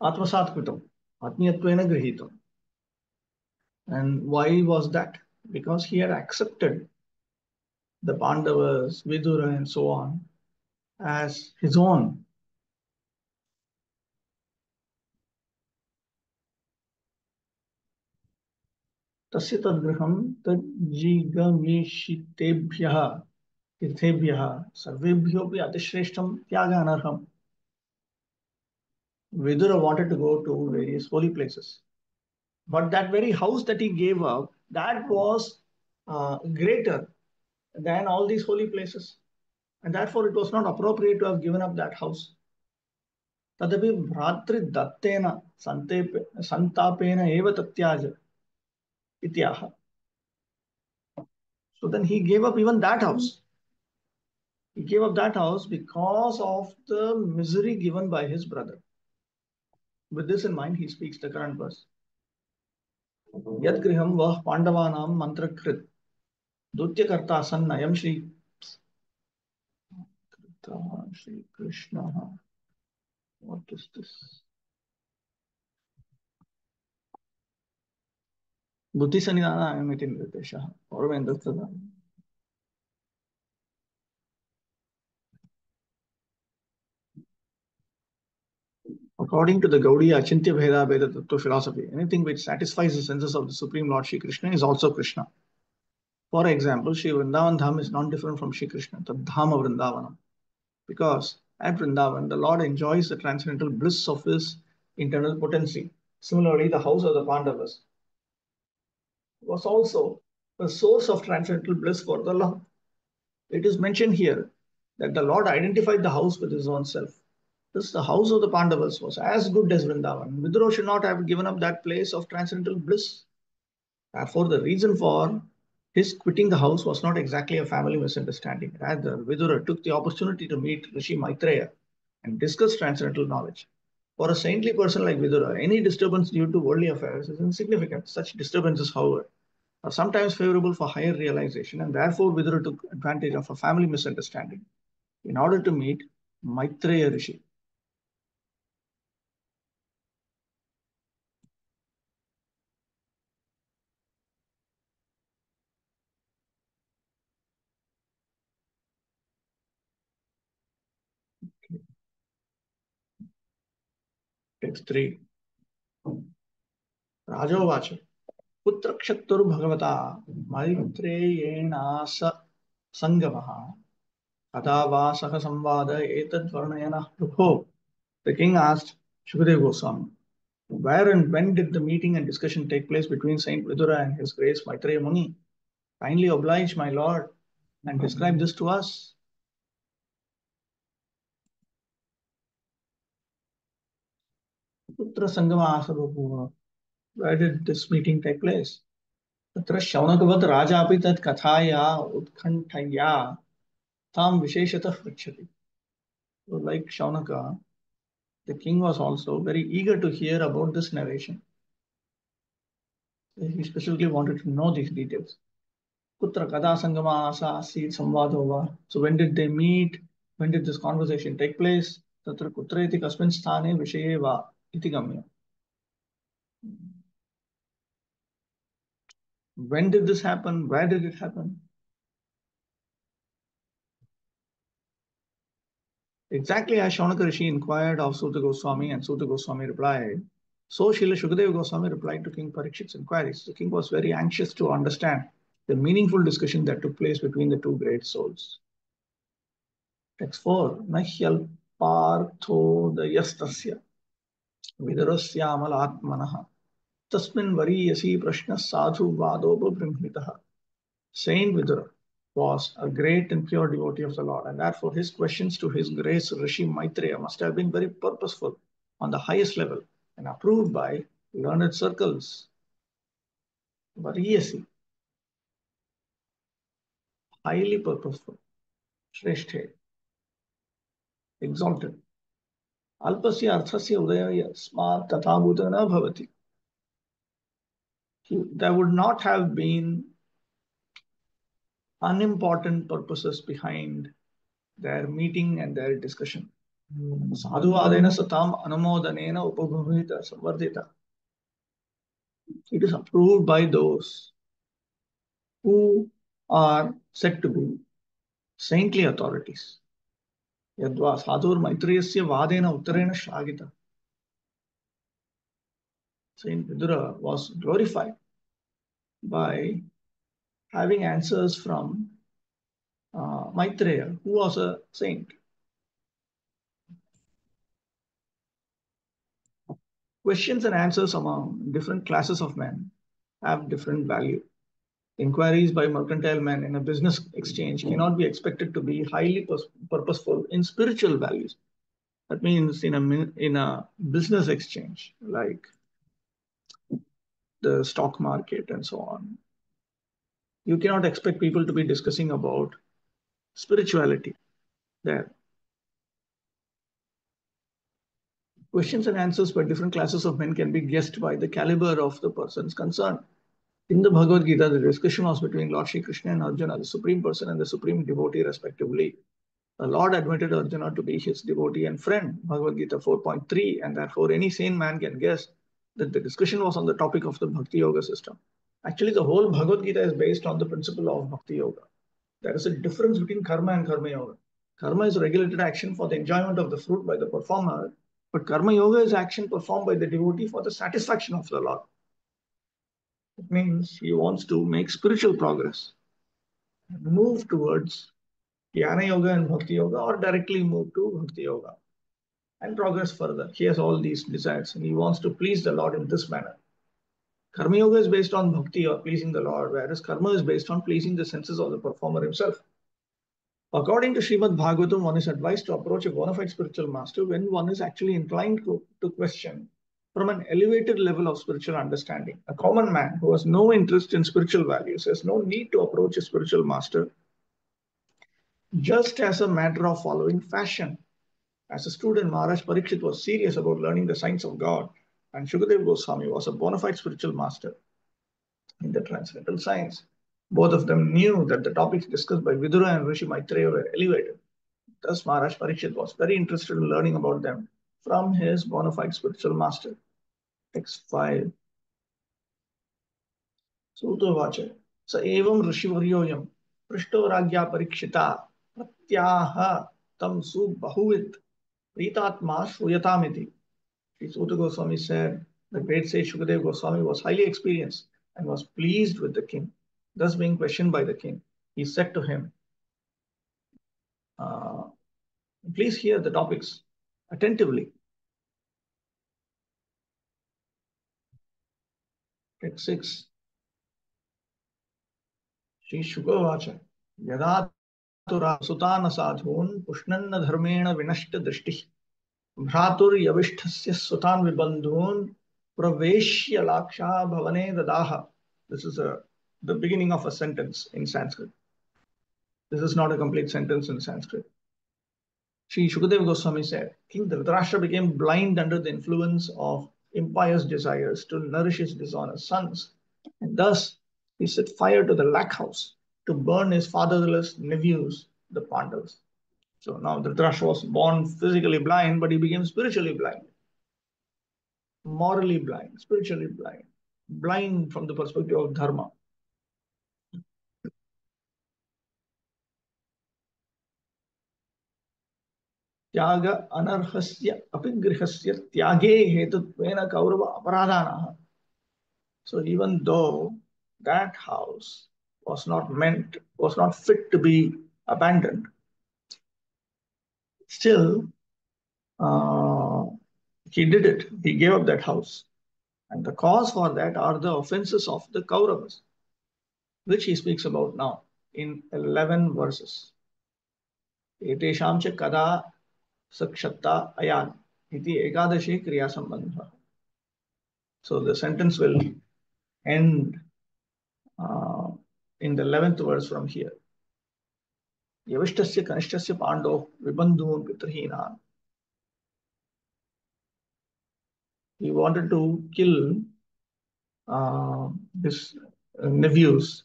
आत्मसात् कृतम्, आत्मीयत्वेन गृहीतम्. And why was that? Because he had accepted the Pandavas, Vidura, and so on as his own. तस्य तद्गृहं तज्जिगमिषितेभ्यः तीर्थेभ्यः सर्वेभ्योऽपि अतिश्रेष्ठं त्यागानर्हम्. Vidura wanted to go to various holy places, but that very house that he gave up, that was greater than all these holy places, and therefore it was not appropriate to have given up that house. तदपि भ्रातृदत्तेन संतापेन एव तत्याज इत्याह. So then he gave up even that house. He gave up that house because of the misery given by his brother. With this in mind, he speaks the current verse. Yad griham vah pandavanam mantrakrit dutyakarta sannayam Shri Krishna. What is this? Buddhi sanidana ayamiti nirdesha. According to the Gaudiya Achintya Bheda Veda Tattva philosophy, anything which satisfies the senses of the Supreme Lord Shri Krishna is also Krishna. For example, Shri Vrindavan Dham is not different from Shri Krishna, the Dham of Vrindavanam. Because at Vrindavan, the Lord enjoys the transcendental bliss of his internal potency. Similarly, the house of the Pandavas was also a source of transcendental bliss for the Lord. It is mentioned here that the Lord identified the house with his own self. Thus, the house of the Pandavas was as good as Vrindavan. Vidura should not have given up that place of transcendental bliss. Therefore, the reason for his quitting the house was not exactly a family misunderstanding. Rather, Vidura took the opportunity to meet Rishi Maitreya and discuss transcendental knowledge. For a saintly person like Vidura, any disturbance due to worldly affairs is insignificant. Such disturbances, however, are sometimes favorable for higher realization, and therefore Vidura took advantage of a family misunderstanding in order to meet Maitreya Rishi. Text 3. Rajovacha. पुत्रक्षत्तुर्भगवता मैत्रेयेणास सङ्गमः कदा वा सह संवाद एतद्वर्णयनः प्रभो. The king asked Shukadeva Goswami, where and when did the meeting and discussion take place between Saint Vidura and his grace Maitreya Muni? Kindly oblige, my lord, and describe this to us. Putra Sangama asa bhuva. Where did this meeting take place? तत्र शौनकवत् राजा अपि तत् कथाया उत्कण्ठया तां विशेषतः पृच्छति. So like Shaunaka, the king was also very eager to hear about this narration. He specifically wanted to know these details. Kutra kada sangama asa asit samvado va. So when did they meet? When did this conversation take place? Tatra kutra iti kasmin sthane vishaye va iti gamya. When did this happen? Where did it happen? Exactly as Shaunaka Rishi inquired of Suta Goswami and Suta Goswami replied, so Srila Shukadeva Goswami replied to King Parikshit's inquiries. The king was very anxious to understand the meaningful discussion that took place between the two great souls. Text 4. Nahyalparthodayastasya vidurasyamal tasmin variyasi prashna sadhu vadopabrimhitaha. Saint Vidura was a great and pure devotee of the Lord, and therefore his questions to his grace Rishi Maitreya must have been very purposeful on the highest level and approved by learned circles. Variyasi, highly purposeful, Shresthe, exalted. अल्पस्य अर्थस्य उदयः यस्मात् तथाभूत न भवति. There would not have been unimportant purposes behind their meeting and their discussion. Sadhuvadena satam anumodanena upabhuvita samvardita. It is approved by those who are said to be saintly authorities. Yadva sadhur maitreyasya vadena uttarena shlagita. Saint Vidura was glorified by having answers from Maitreya, who was a saint. Questions and answers among different classes of men have different value. Inquiries by mercantile men in a business exchange cannot be expected to be highly purposeful in spiritual values. That means in a business exchange, like the stock market and so on, you cannot expect people to be discussing about spirituality there. Questions and answers by different classes of men can be guessed by the caliber of the persons concerned. In the Bhagavad Gita, the discussion was between Lord Shri Krishna and Arjuna, the supreme person and the supreme devotee, respectively. The Lord admitted Arjuna to be his devotee and friend, Bhagavad Gita 4.3, and therefore any sane man can guess that the discussion was on the topic of the Bhakti Yoga system. Actually, the whole Bhagavad Gita is based on the principle of Bhakti Yoga. There is a difference between karma and karma yoga. Karma is regulated action for the enjoyment of the fruit by the performer, but karma yoga is action performed by the devotee for the satisfaction of the Lord. It means he wants to make spiritual progress, move towards Jnana Yoga and Bhakti Yoga, or directly move to Bhakti Yoga and progress further. He has all these desires and he wants to please the Lord in this manner. Karma Yoga is based on Bhakti or pleasing the Lord, whereas Karma is based on pleasing the senses of the performer himself. According to Srimad Bhagavatam, one is advised to approach a bona fide spiritual master when one is actually inclined to question from an elevated level of spiritual understanding. A common man who has no interest in spiritual values has no need to approach a spiritual master just as a matter of following fashion. As a student, Maharaj Parikshit was serious about learning the science of God, and Shukadeva Goswami was a bona fide spiritual master in the transcendental science. Both of them knew that the topics discussed by Vidura and Rishi Maitreya were elevated. Thus, Maharaj Parikshit was very interested in learning about them from his bona fide spiritual master. Text 5. Sutovacha. Sa evam rishivaryoyam prishto ragya parikshita pratyaha tam su bahuvit pritatma shruyatamiti. Sri Suta Goswami said, the great sage Shukadeva Goswami was highly experienced and was pleased with the king. Thus being questioned by the king, he said to him, please hear the topics attentively. Text 6. Sri Shukavacha. Yada tura sutana sadhun pushnanna dharmena vinashta drishti. Bhratur yavishthasya sutan vibandhun praveshya laksha bhavane dadaha. This is the beginning of a sentence in Sanskrit. This is not a complete sentence in Sanskrit. Sri Shukadeva Goswami said, King Dhritarashtra became blind under the influence of impious desires to nourish his dishonest sons. And thus he set fire to the lac house to burn his fatherless nephews, the Pandavas. So now Dhritarashtra was born physically blind, but he became spiritually blind, morally blind, spiritually blind, blind from the perspective of dharma. त्याग अनर्हस्य अपिगृहस्य त्यागे हेतुत्वेन Kaurava अपराधानः. So even though that house was not fit to be abandoned, still he did it. He gave up that house. And the cause for that are the offenses of the Kauravas, which he speaks about now in 11 verses. Etesham cha kada sakshatta ayan iti ekadashi kriya sambandha. So the sentence will end in the 11th verse from here. Yavishtasya kanishtasya pando vibandhun pitrahina he wanted to kill his nephews,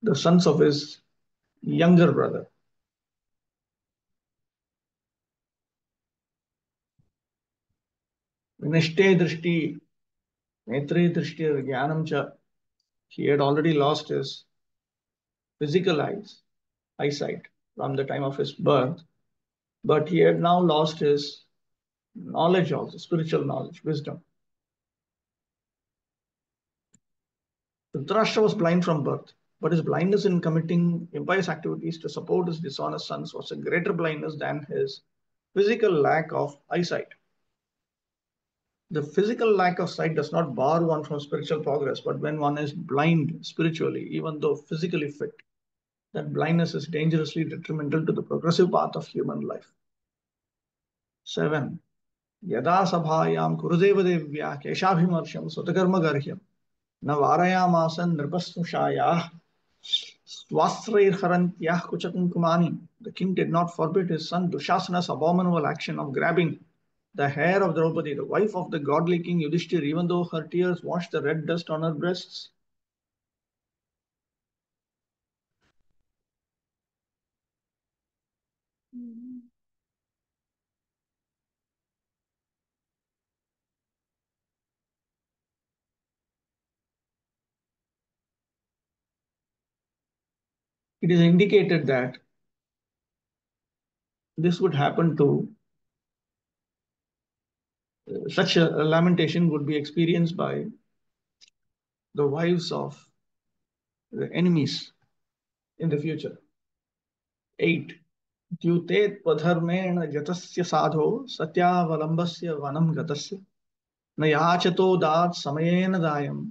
the sons of his younger brother. Vinishte drishti, netri drishti, jnanam cha. He had already lost his physical eyesight from the time of his birth, but he had now lost his knowledge also, spiritual knowledge, wisdom. Dhritarashtra was blind from birth, but his blindness in committing impious activities to support his dishonest sons was a greater blindness than his physical lack of eyesight. The physical lack of sight does not bar one from spiritual progress, but when one is blind spiritually, even though physically fit, that blindness is dangerously detrimental to the progressive path of human life. 7. Yada sabhayam kurudeva devya keshabhimarsham sutakarma garhyam na varayamasan nripasnushayah swasrairharantyah kuchakumkumani. The king did not forbid his son Dushasana's abominable action of grabbing the hair of Draupadi, the wife of the godly king Yudhishthir, even though her tears washed the red dust on her breasts. It is indicated that this would happen to such a lamentation would be experienced by the wives of the enemies in the future. 8. द्यूतेत् पधर्मेण जतस्य साधो सत्यावलम्बस्य वनं गतस्य न याचतो दात् समयेन दायम्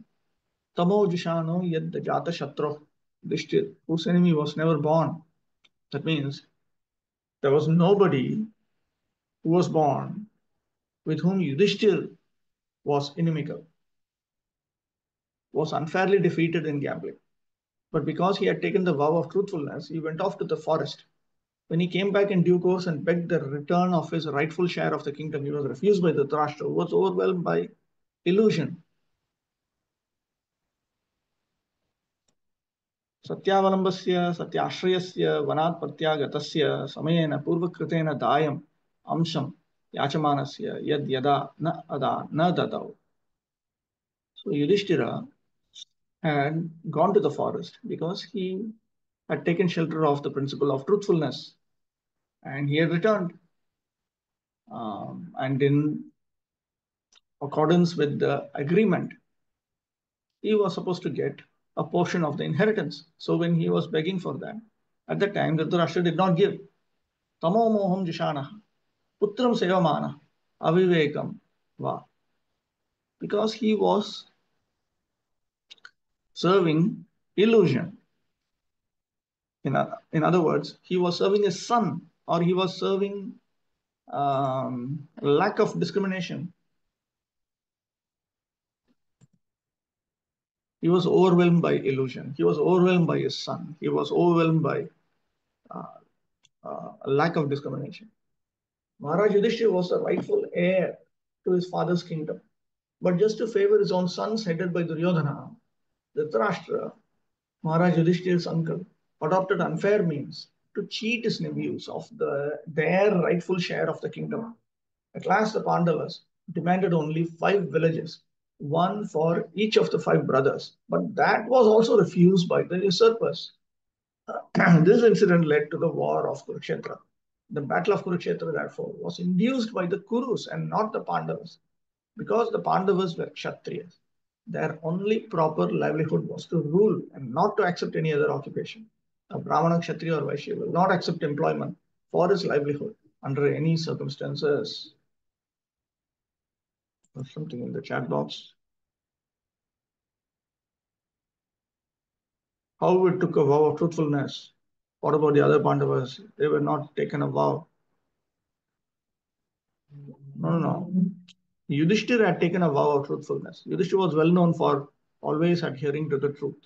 तमोजुषानो यद् जातशत्रो. Yudhishthir, whose enemy was never born. That means there was nobody who was born with whom Yudhishthir was inimical, was unfairly defeated in gambling. But because he had taken the vow of truthfulness, he went off to the forest. When he came back in due course and begged the return of his rightful share of the kingdom, he was refused by Dhritarashtra, who was overwhelmed by illusion. Satyavalambasya satyashrayasya vanat pratyagatasya samayena purvakritena dayam amsham yachamanasya yad yada na ada na dadau. So Yudhishthira had gone to the forest because he had taken shelter of the principle of truthfulness, and he had returned. And in accordance with the agreement, he was supposed to get a portion of the inheritance. So when he was begging for that, at that time, Dhritarashtra did not give. Tamo moham jishana, putram sevamana, avivekam va. Because he was serving illusion. In other words, he was serving his son, or he was serving lack of discrimination. He was overwhelmed by illusion. He was overwhelmed by his son. He was overwhelmed by a lack of discrimination. Maharaj Yudhishthira was the rightful heir to his father's kingdom. But just to favor his own sons headed by Duryodhana, Dhritarashtra, Maharaj Yudhishthira's uncle, adopted unfair means to cheat his nephews of their rightful share of the kingdom. At last, the Pandavas demanded only 5 villages, one for each of the 5 brothers. But that was also refused by the usurpers. This incident led to the war of Kurukshetra. The battle of Kurukshetra, therefore, was induced by the Kurus and not the Pandavas. Because the Pandavas were Kshatriyas, their only proper livelihood was to rule and not to accept any other occupation. A Brahmana, Kshatriya, or Vaishya will not accept employment for his livelihood under any circumstances. There's something in the chat box. How we took a vow of truthfulness? What about the other Pandavas? They were not taken a vow. No. Yudhishthira had taken a vow of truthfulness. Yudhishthira was well known for always adhering to the truth.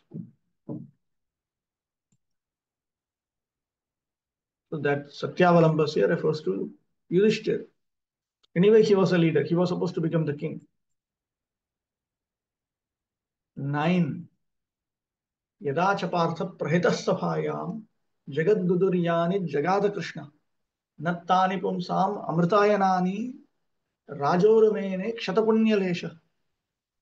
So that Satyavalambasya refers to Yudhishthira. Anyway, he was a leader. He was supposed to become the king. 9. Yada cha partha prahitas sabhayam jagadguduriyani jagada krishna nattani pumsam amritayanani rajoramene ksatapunyalesha.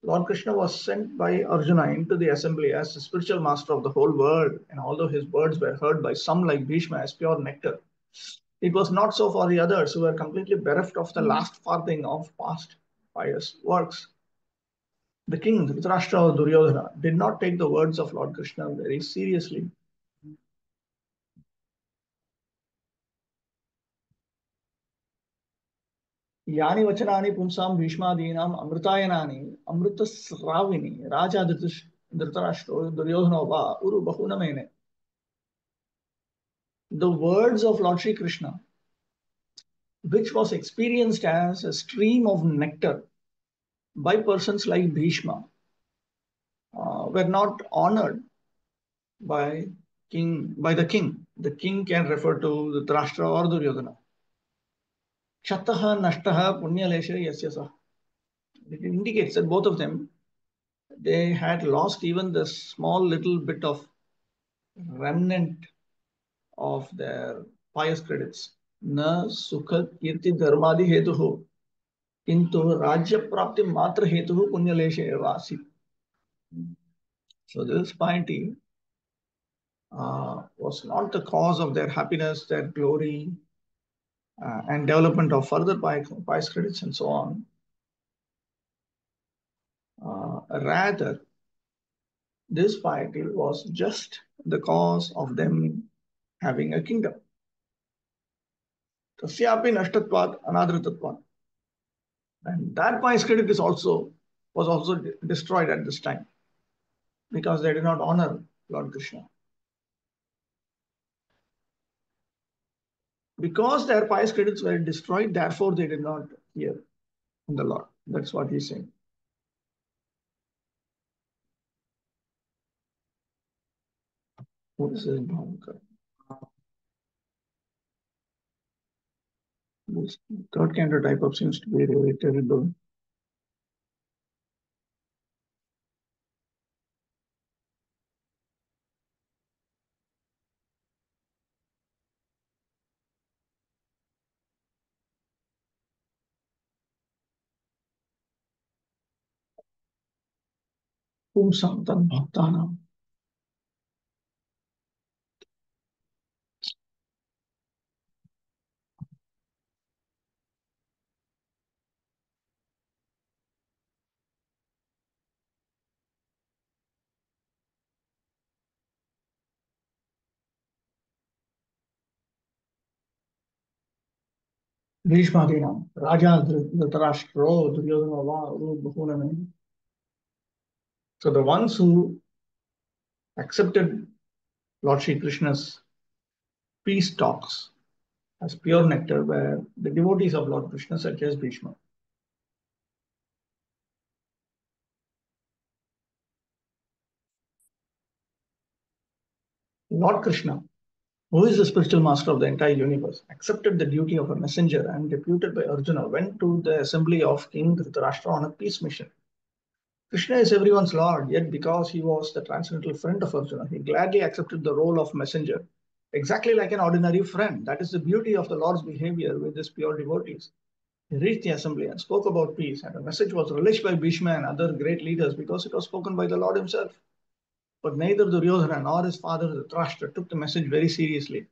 Lord Krishna was sent by Arjuna into the assembly as the spiritual master of the whole world, and although his words were heard by some like Bhishma as pure nectar, it was not so for the others who were completely bereft of the last farthing of past pious works. The king, Dhritarashtra or Duryodhana, did not take the words of Lord Krishna very seriously. यानि वचनानि पुंसां भीष्मादीनाम् अमृतायनानि अमृतस्राविनि राजा धृतराष्ट्रो दुर्योधनो वा उरु बहुनमेने. The words of Lord Sri Krishna, which was experienced as a stream of nectar by persons like Bhishma, were not honored by the king. The king can refer to Dhritarashtra or Duryodhana. Kshatah nashtaha punyalesha yasyasa. It indicates that both of them, they had lost even the small little bit of remnant of their pious credits. Na sukha kirti dharmadi hetuhu किंतु राज्य प्राप्ति मात्र हेतु पुण्यलेश एव आसीत्. So this piety was not the cause of their happiness, their glory, and development of further pious credits and so on. Rather, this piety was just the cause of them having a kingdom. Tasyapi nashtatvat anadritatvat. And that pious credit was also destroyed at this time because they did not honor Lord Krishna. Because their pious credits were destroyed, therefore they did not hear from the Lord. That's what he's saying. What is this Bhavaka? This third canto type up seems to be really terrible. Pumsam tad bhaktanam. Bhishmadinam. Raja Dhritarashtra Duryodhana va Bahuname. So the ones who accepted Lord Sri Krishna's peace talks as pure nectar were the devotees of Lord Krishna, such as Bhishma. Lord Krishna, who is the spiritual master of the entire universe, accepted the duty of a messenger and, deputed by Arjuna, went to the assembly of King Dhritarashtra on a peace mission. Krishna is everyone's Lord, yet because he was the transcendental friend of Arjuna, he gladly accepted the role of messenger, exactly like an ordinary friend. That is the beauty of the Lord's behavior with his pure devotees. He reached the assembly and spoke about peace, and the message was relished by Bhishma and other great leaders because it was spoken by the Lord himself. But neither Duryodhana nor his father Dhritarashtra took the message very seriously,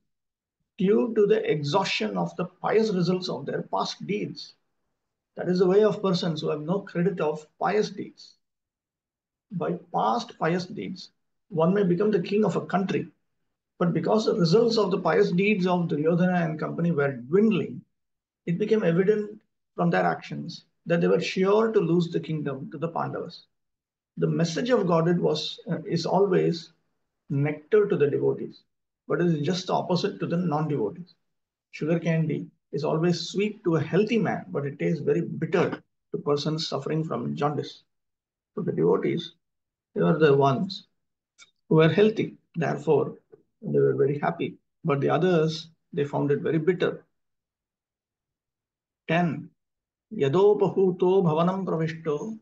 due to the exhaustion of the pious results of their past deeds. That is the way of persons who have no credit of pious deeds. By past pious deeds, one may become the king of a country, but because the results of the pious deeds of Duryodhana and company were dwindling, it became evident from their actions that they were sure to lose the kingdom to the Pandavas. The message of Godhead is always nectar to the devotees, but it is just the opposite to the non-devotees. Sugar candy is always sweet to a healthy man, but it tastes very bitter to persons suffering from jaundice. So the devotees, they were the ones who were healthy. Therefore, they were very happy. But the others, they found it very bitter. 10. Yadopahuto bhavanam pravishto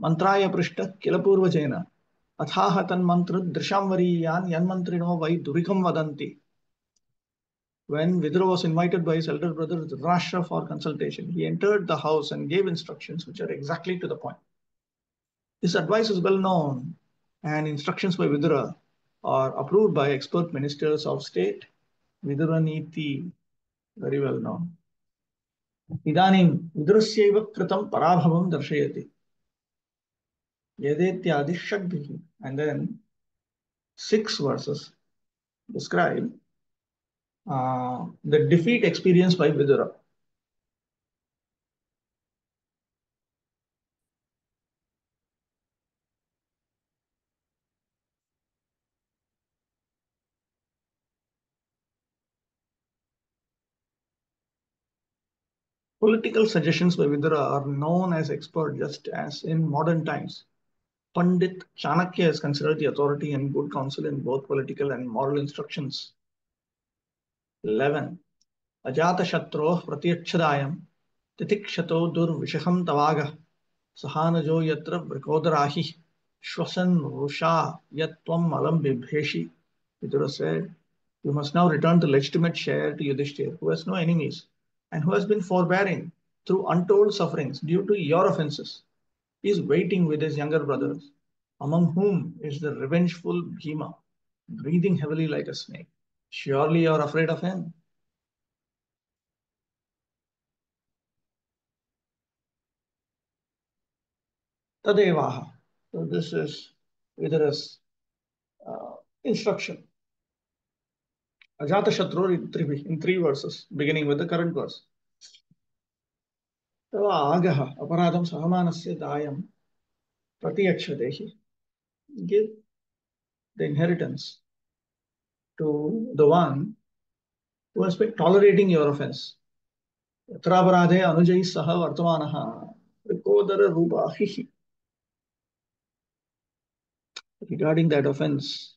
mantraya prishta kila purvajena अथाह तन्मन्त्र दृशांवरीयान यन्मन्त्रिणो वै दुरिकं वदन्ति. When Vidura was invited by his elder brother Dhritarashtra for consultation, he entered the house and gave instructions which are exactly to the point. His advice is well known, and instructions by Vidura are approved by expert ministers of state. Vidura Niti, very well known. Idanim Vidurasyaiva Kritam Parabhavam Darshayati. Yadetyadi Shakbhihi. And then 6 verses describe the defeat experienced by Vidura. Political suggestions by Vidura are known as expert just as in modern times. Pandit Chanakya is considered the authority and good counsel in both political and moral instructions. 11. Ajata Shatroh Pratyakshadayam Titikshato Durvishaham Tavaga Sahanajo Yatra Vrikodarahi Shwasan Rusha Yatvam Malam Bibheshi. Vidura said, you must now return the legitimate share to Yudhishthir, who has no enemies and who has been forbearing through untold sufferings due to your offenses. He is waiting with his younger brothers, among whom is the revengeful Bhima, breathing heavily like a snake. Surely you are afraid of him. Tadevaha. So this is Vidura's instruction. Ajata Shatru in 3 verses, beginning with the current verse. Tava agaha aparadam sahamanasya dayam pratiyakshadehi. Give the inheritance to the one who has been tolerating your offense. Yatraparade anujai saha vartamanaha rikodara rupahihi. Regarding that offense,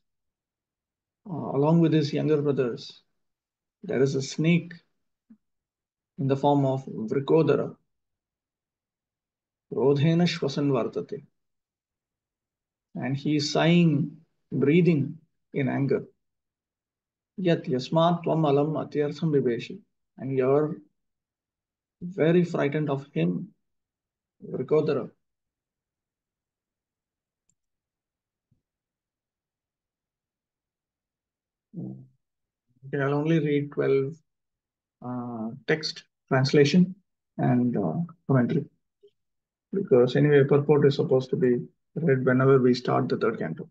along with his younger brothers, there is a snake in the form of Vrikodara. Rodhena Shwasan Vartate. And he is sighing, breathing in anger. Yat Yasmat Tvam Alam Atyartham Bibeshi. And you are very frightened of him, Vrikodara. Okay, I'll only read 12 text translation and commentary. Because anyway, purport is supposed to be read whenever we start the third canto.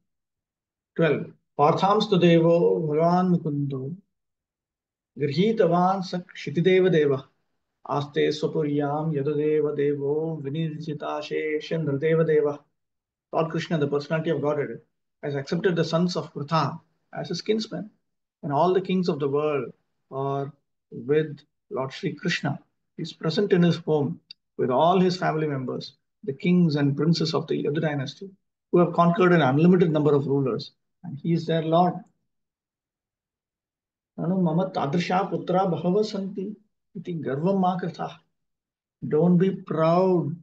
12. Parthams Devo Bhagavan Mukundo Grhitavan Sak Shitideva Deva Aste Swapuryam Yadadeva Devo Vinirjita Shesha Nradeva Deva. Lord Krishna, the personality of Godhead, has accepted the sons of Pritha as his kinsmen, and all the kings of the world are with Lord Sri Krishna. He is present in his home with all his family members, the kings and princes of the Yadu dynasty, who have conquered an unlimited number of rulers, and he is their Lord. Nanu mama tadrisha putra bahava santi iti garvam ma kritha. Don't be proud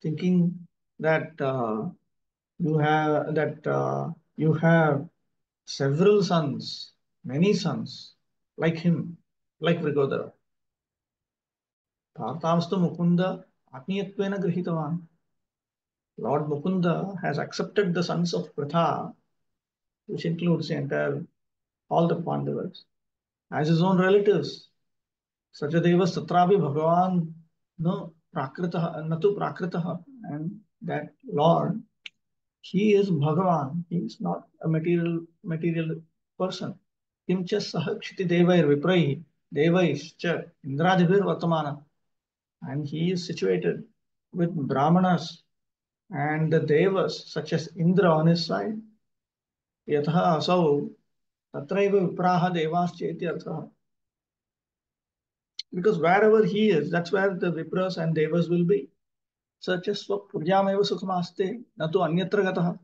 thinking that you have several sons, many sons, like him, like Vrikodara. Parthamstu Mukunda Atmiyatvena Grihitavan. Lord Mukunda has accepted the sons of Pritha, which includes all the Pandavas, as his own relatives. Sajadeva Satravi Bhagavan no Prakritaha, Natu Prakritaha. And that Lord, he is Bhagavan. He is not a material person. Kimcha Sahakshiti Devair Viprahi Devaischa Indradibir Vartamana. And he is situated with Brahmanas and the Devas, such as Indra on his side. Yatha asau tatraiva vipraha devas cheti artha. Because wherever he is, that's where the Vipras and Devas will be. Such as Swapuryameva Sukhamaste Natu Anyatra Gataha.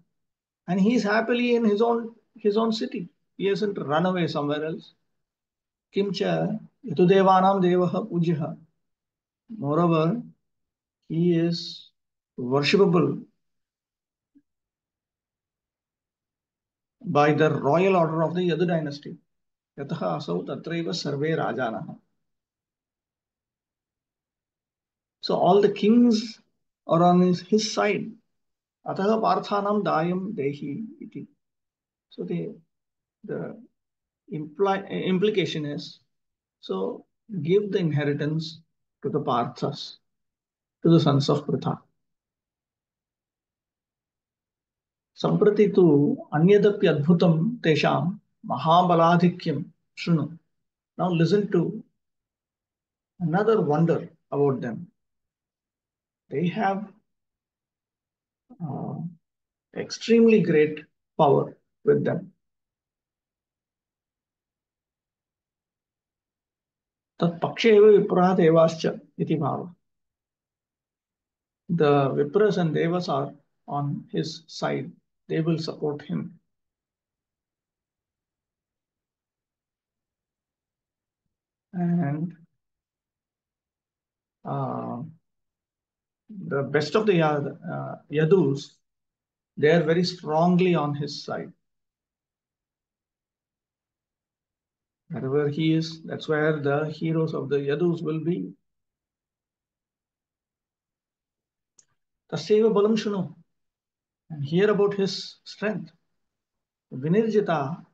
And he is happily in his own city. He hasn't run away somewhere else. Kimcha Yatudevanam Devaha Pujyaha. Moreover, he is worshipable by the royal order of the Yadu dynasty. Yataha asau tatraiva sarve rajanaha. So all the kings are on his side. Ataha parthanam dayam dehi iti. So the implication is, so give the inheritance to the Parthas, to the sons of Pritha. Samprati tu anyadapi adbhutam tesham mahabaladhikyam shunu. Now listen to another wonder about them. They have extremely great power with them. Tat paksheva vipraha devascha iti bhava. The Vipras and Devas are on his side. They will support him. And the best of the Yadus, they are very strongly on his side. Wherever he is, that's where the heroes of the Yadus will be. Tasyeva balam shunu. And hear about his strength. Vinirjita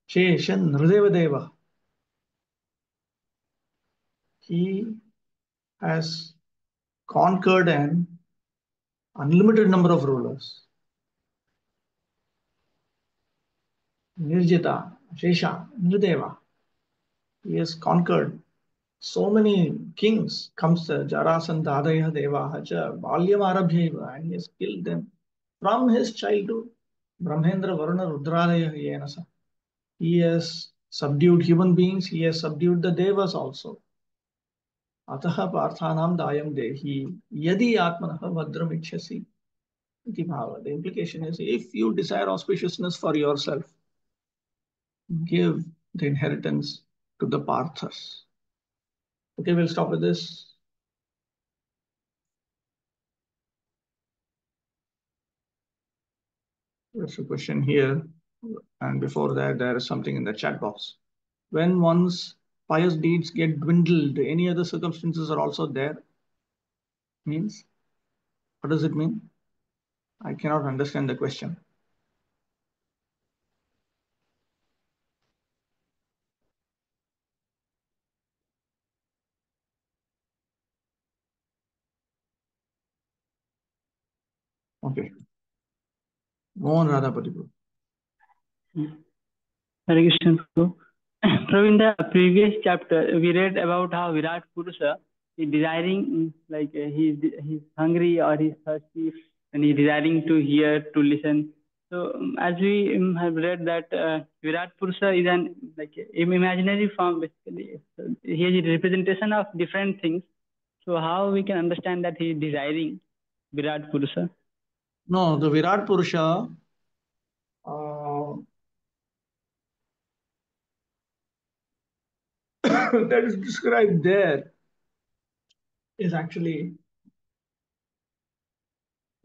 Sheshan Nrideva Deva. He has conquered an unlimited number of rulers. Nirjita Shesha Nrideva. He has conquered so many kings. Comes Jarasandha Adaya Devaha cha Balyam Arabhyaiva, and he has killed them from his childhood. Brahmendra Varuna Rudradaya Yenasa. He has subdued human beings, he has subdued the Devas also. Ataha Parthanam Dayam Dehi Yadi Atmanaha Bhadram Ichhasi iti bhava. The implication is, if you desire auspiciousness for yourself, give the inheritance to the Parthas. Okay, we'll stop with this. There's a question here, and before that, there is something in the chat box. When one's pious deeds get dwindled, any other circumstances are also there? Means, what does it mean? I cannot understand the question. Okay. Mohan Radhapati. Hare Krishna, Prabhu. Prabhu, in the previous chapter, we read about how Virat Purusha is desiring, like he's hungry or he's thirsty, and he's desiring to hear, to listen. So, as we have read that Virat Purusha is an imaginary form, basically. So, he is a representation of different things. So, how we can understand that he is desiring Virat Purusha? No, the Virat Purusha that is described there is actually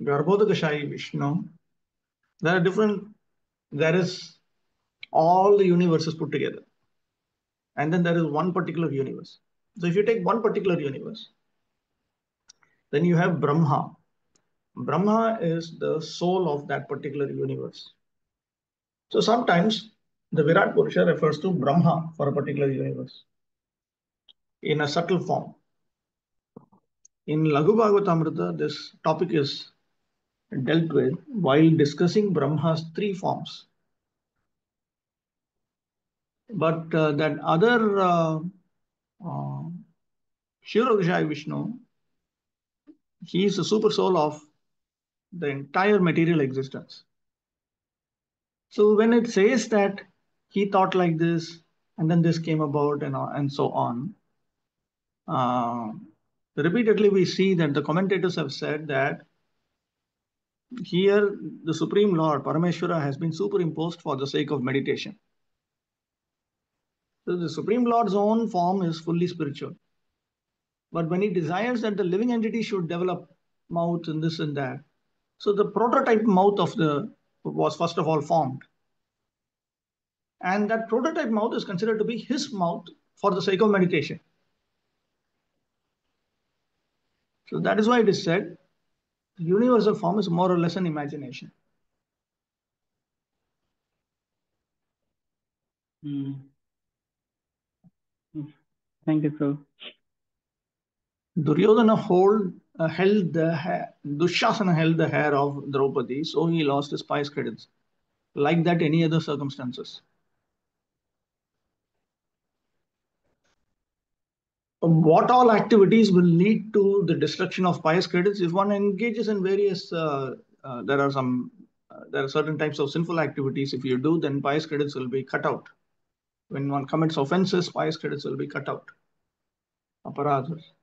Garbhodakashayi Vishnu. There are different, there is all the universes put together. And then there is one particular universe. So if you take one particular universe, then you have Brahma. Brahma is the soul of that particular universe. So sometimes the Virat Purusha refers to Brahma for a particular universe in a subtle form. In Laghu Bhagavatamrita, this topic is dealt with while discussing Brahma's three forms. But that other Kshirodakashayi Vishnu, he is the super soul of the entire material existence. So when it says that he thought like this, and then this came about, and so on, repeatedly we see that the commentators have said that here the Supreme Lord, Parameshwara, has been superimposed for the sake of meditation. So the Supreme Lord's own form is fully spiritual. But when he desires that the living entity should develop mouth and this and that, so the prototype mouth of the was first of all formed. And that prototype mouth is considered to be his mouth for the sake of meditation. So that is why it is said the universal form is more or less an imagination. Thank you, Prabhu. Duryodhana Dushasana held the hair of Draupadi, so he lost his pious credits. Like that, any other circumstances. What all activities will lead to the destruction of pious credits? If one engages in various, there are certain types of sinful activities. If you do, then pious credits will be cut out. When one commits offenses, pious credits will be cut out. Aparadhas.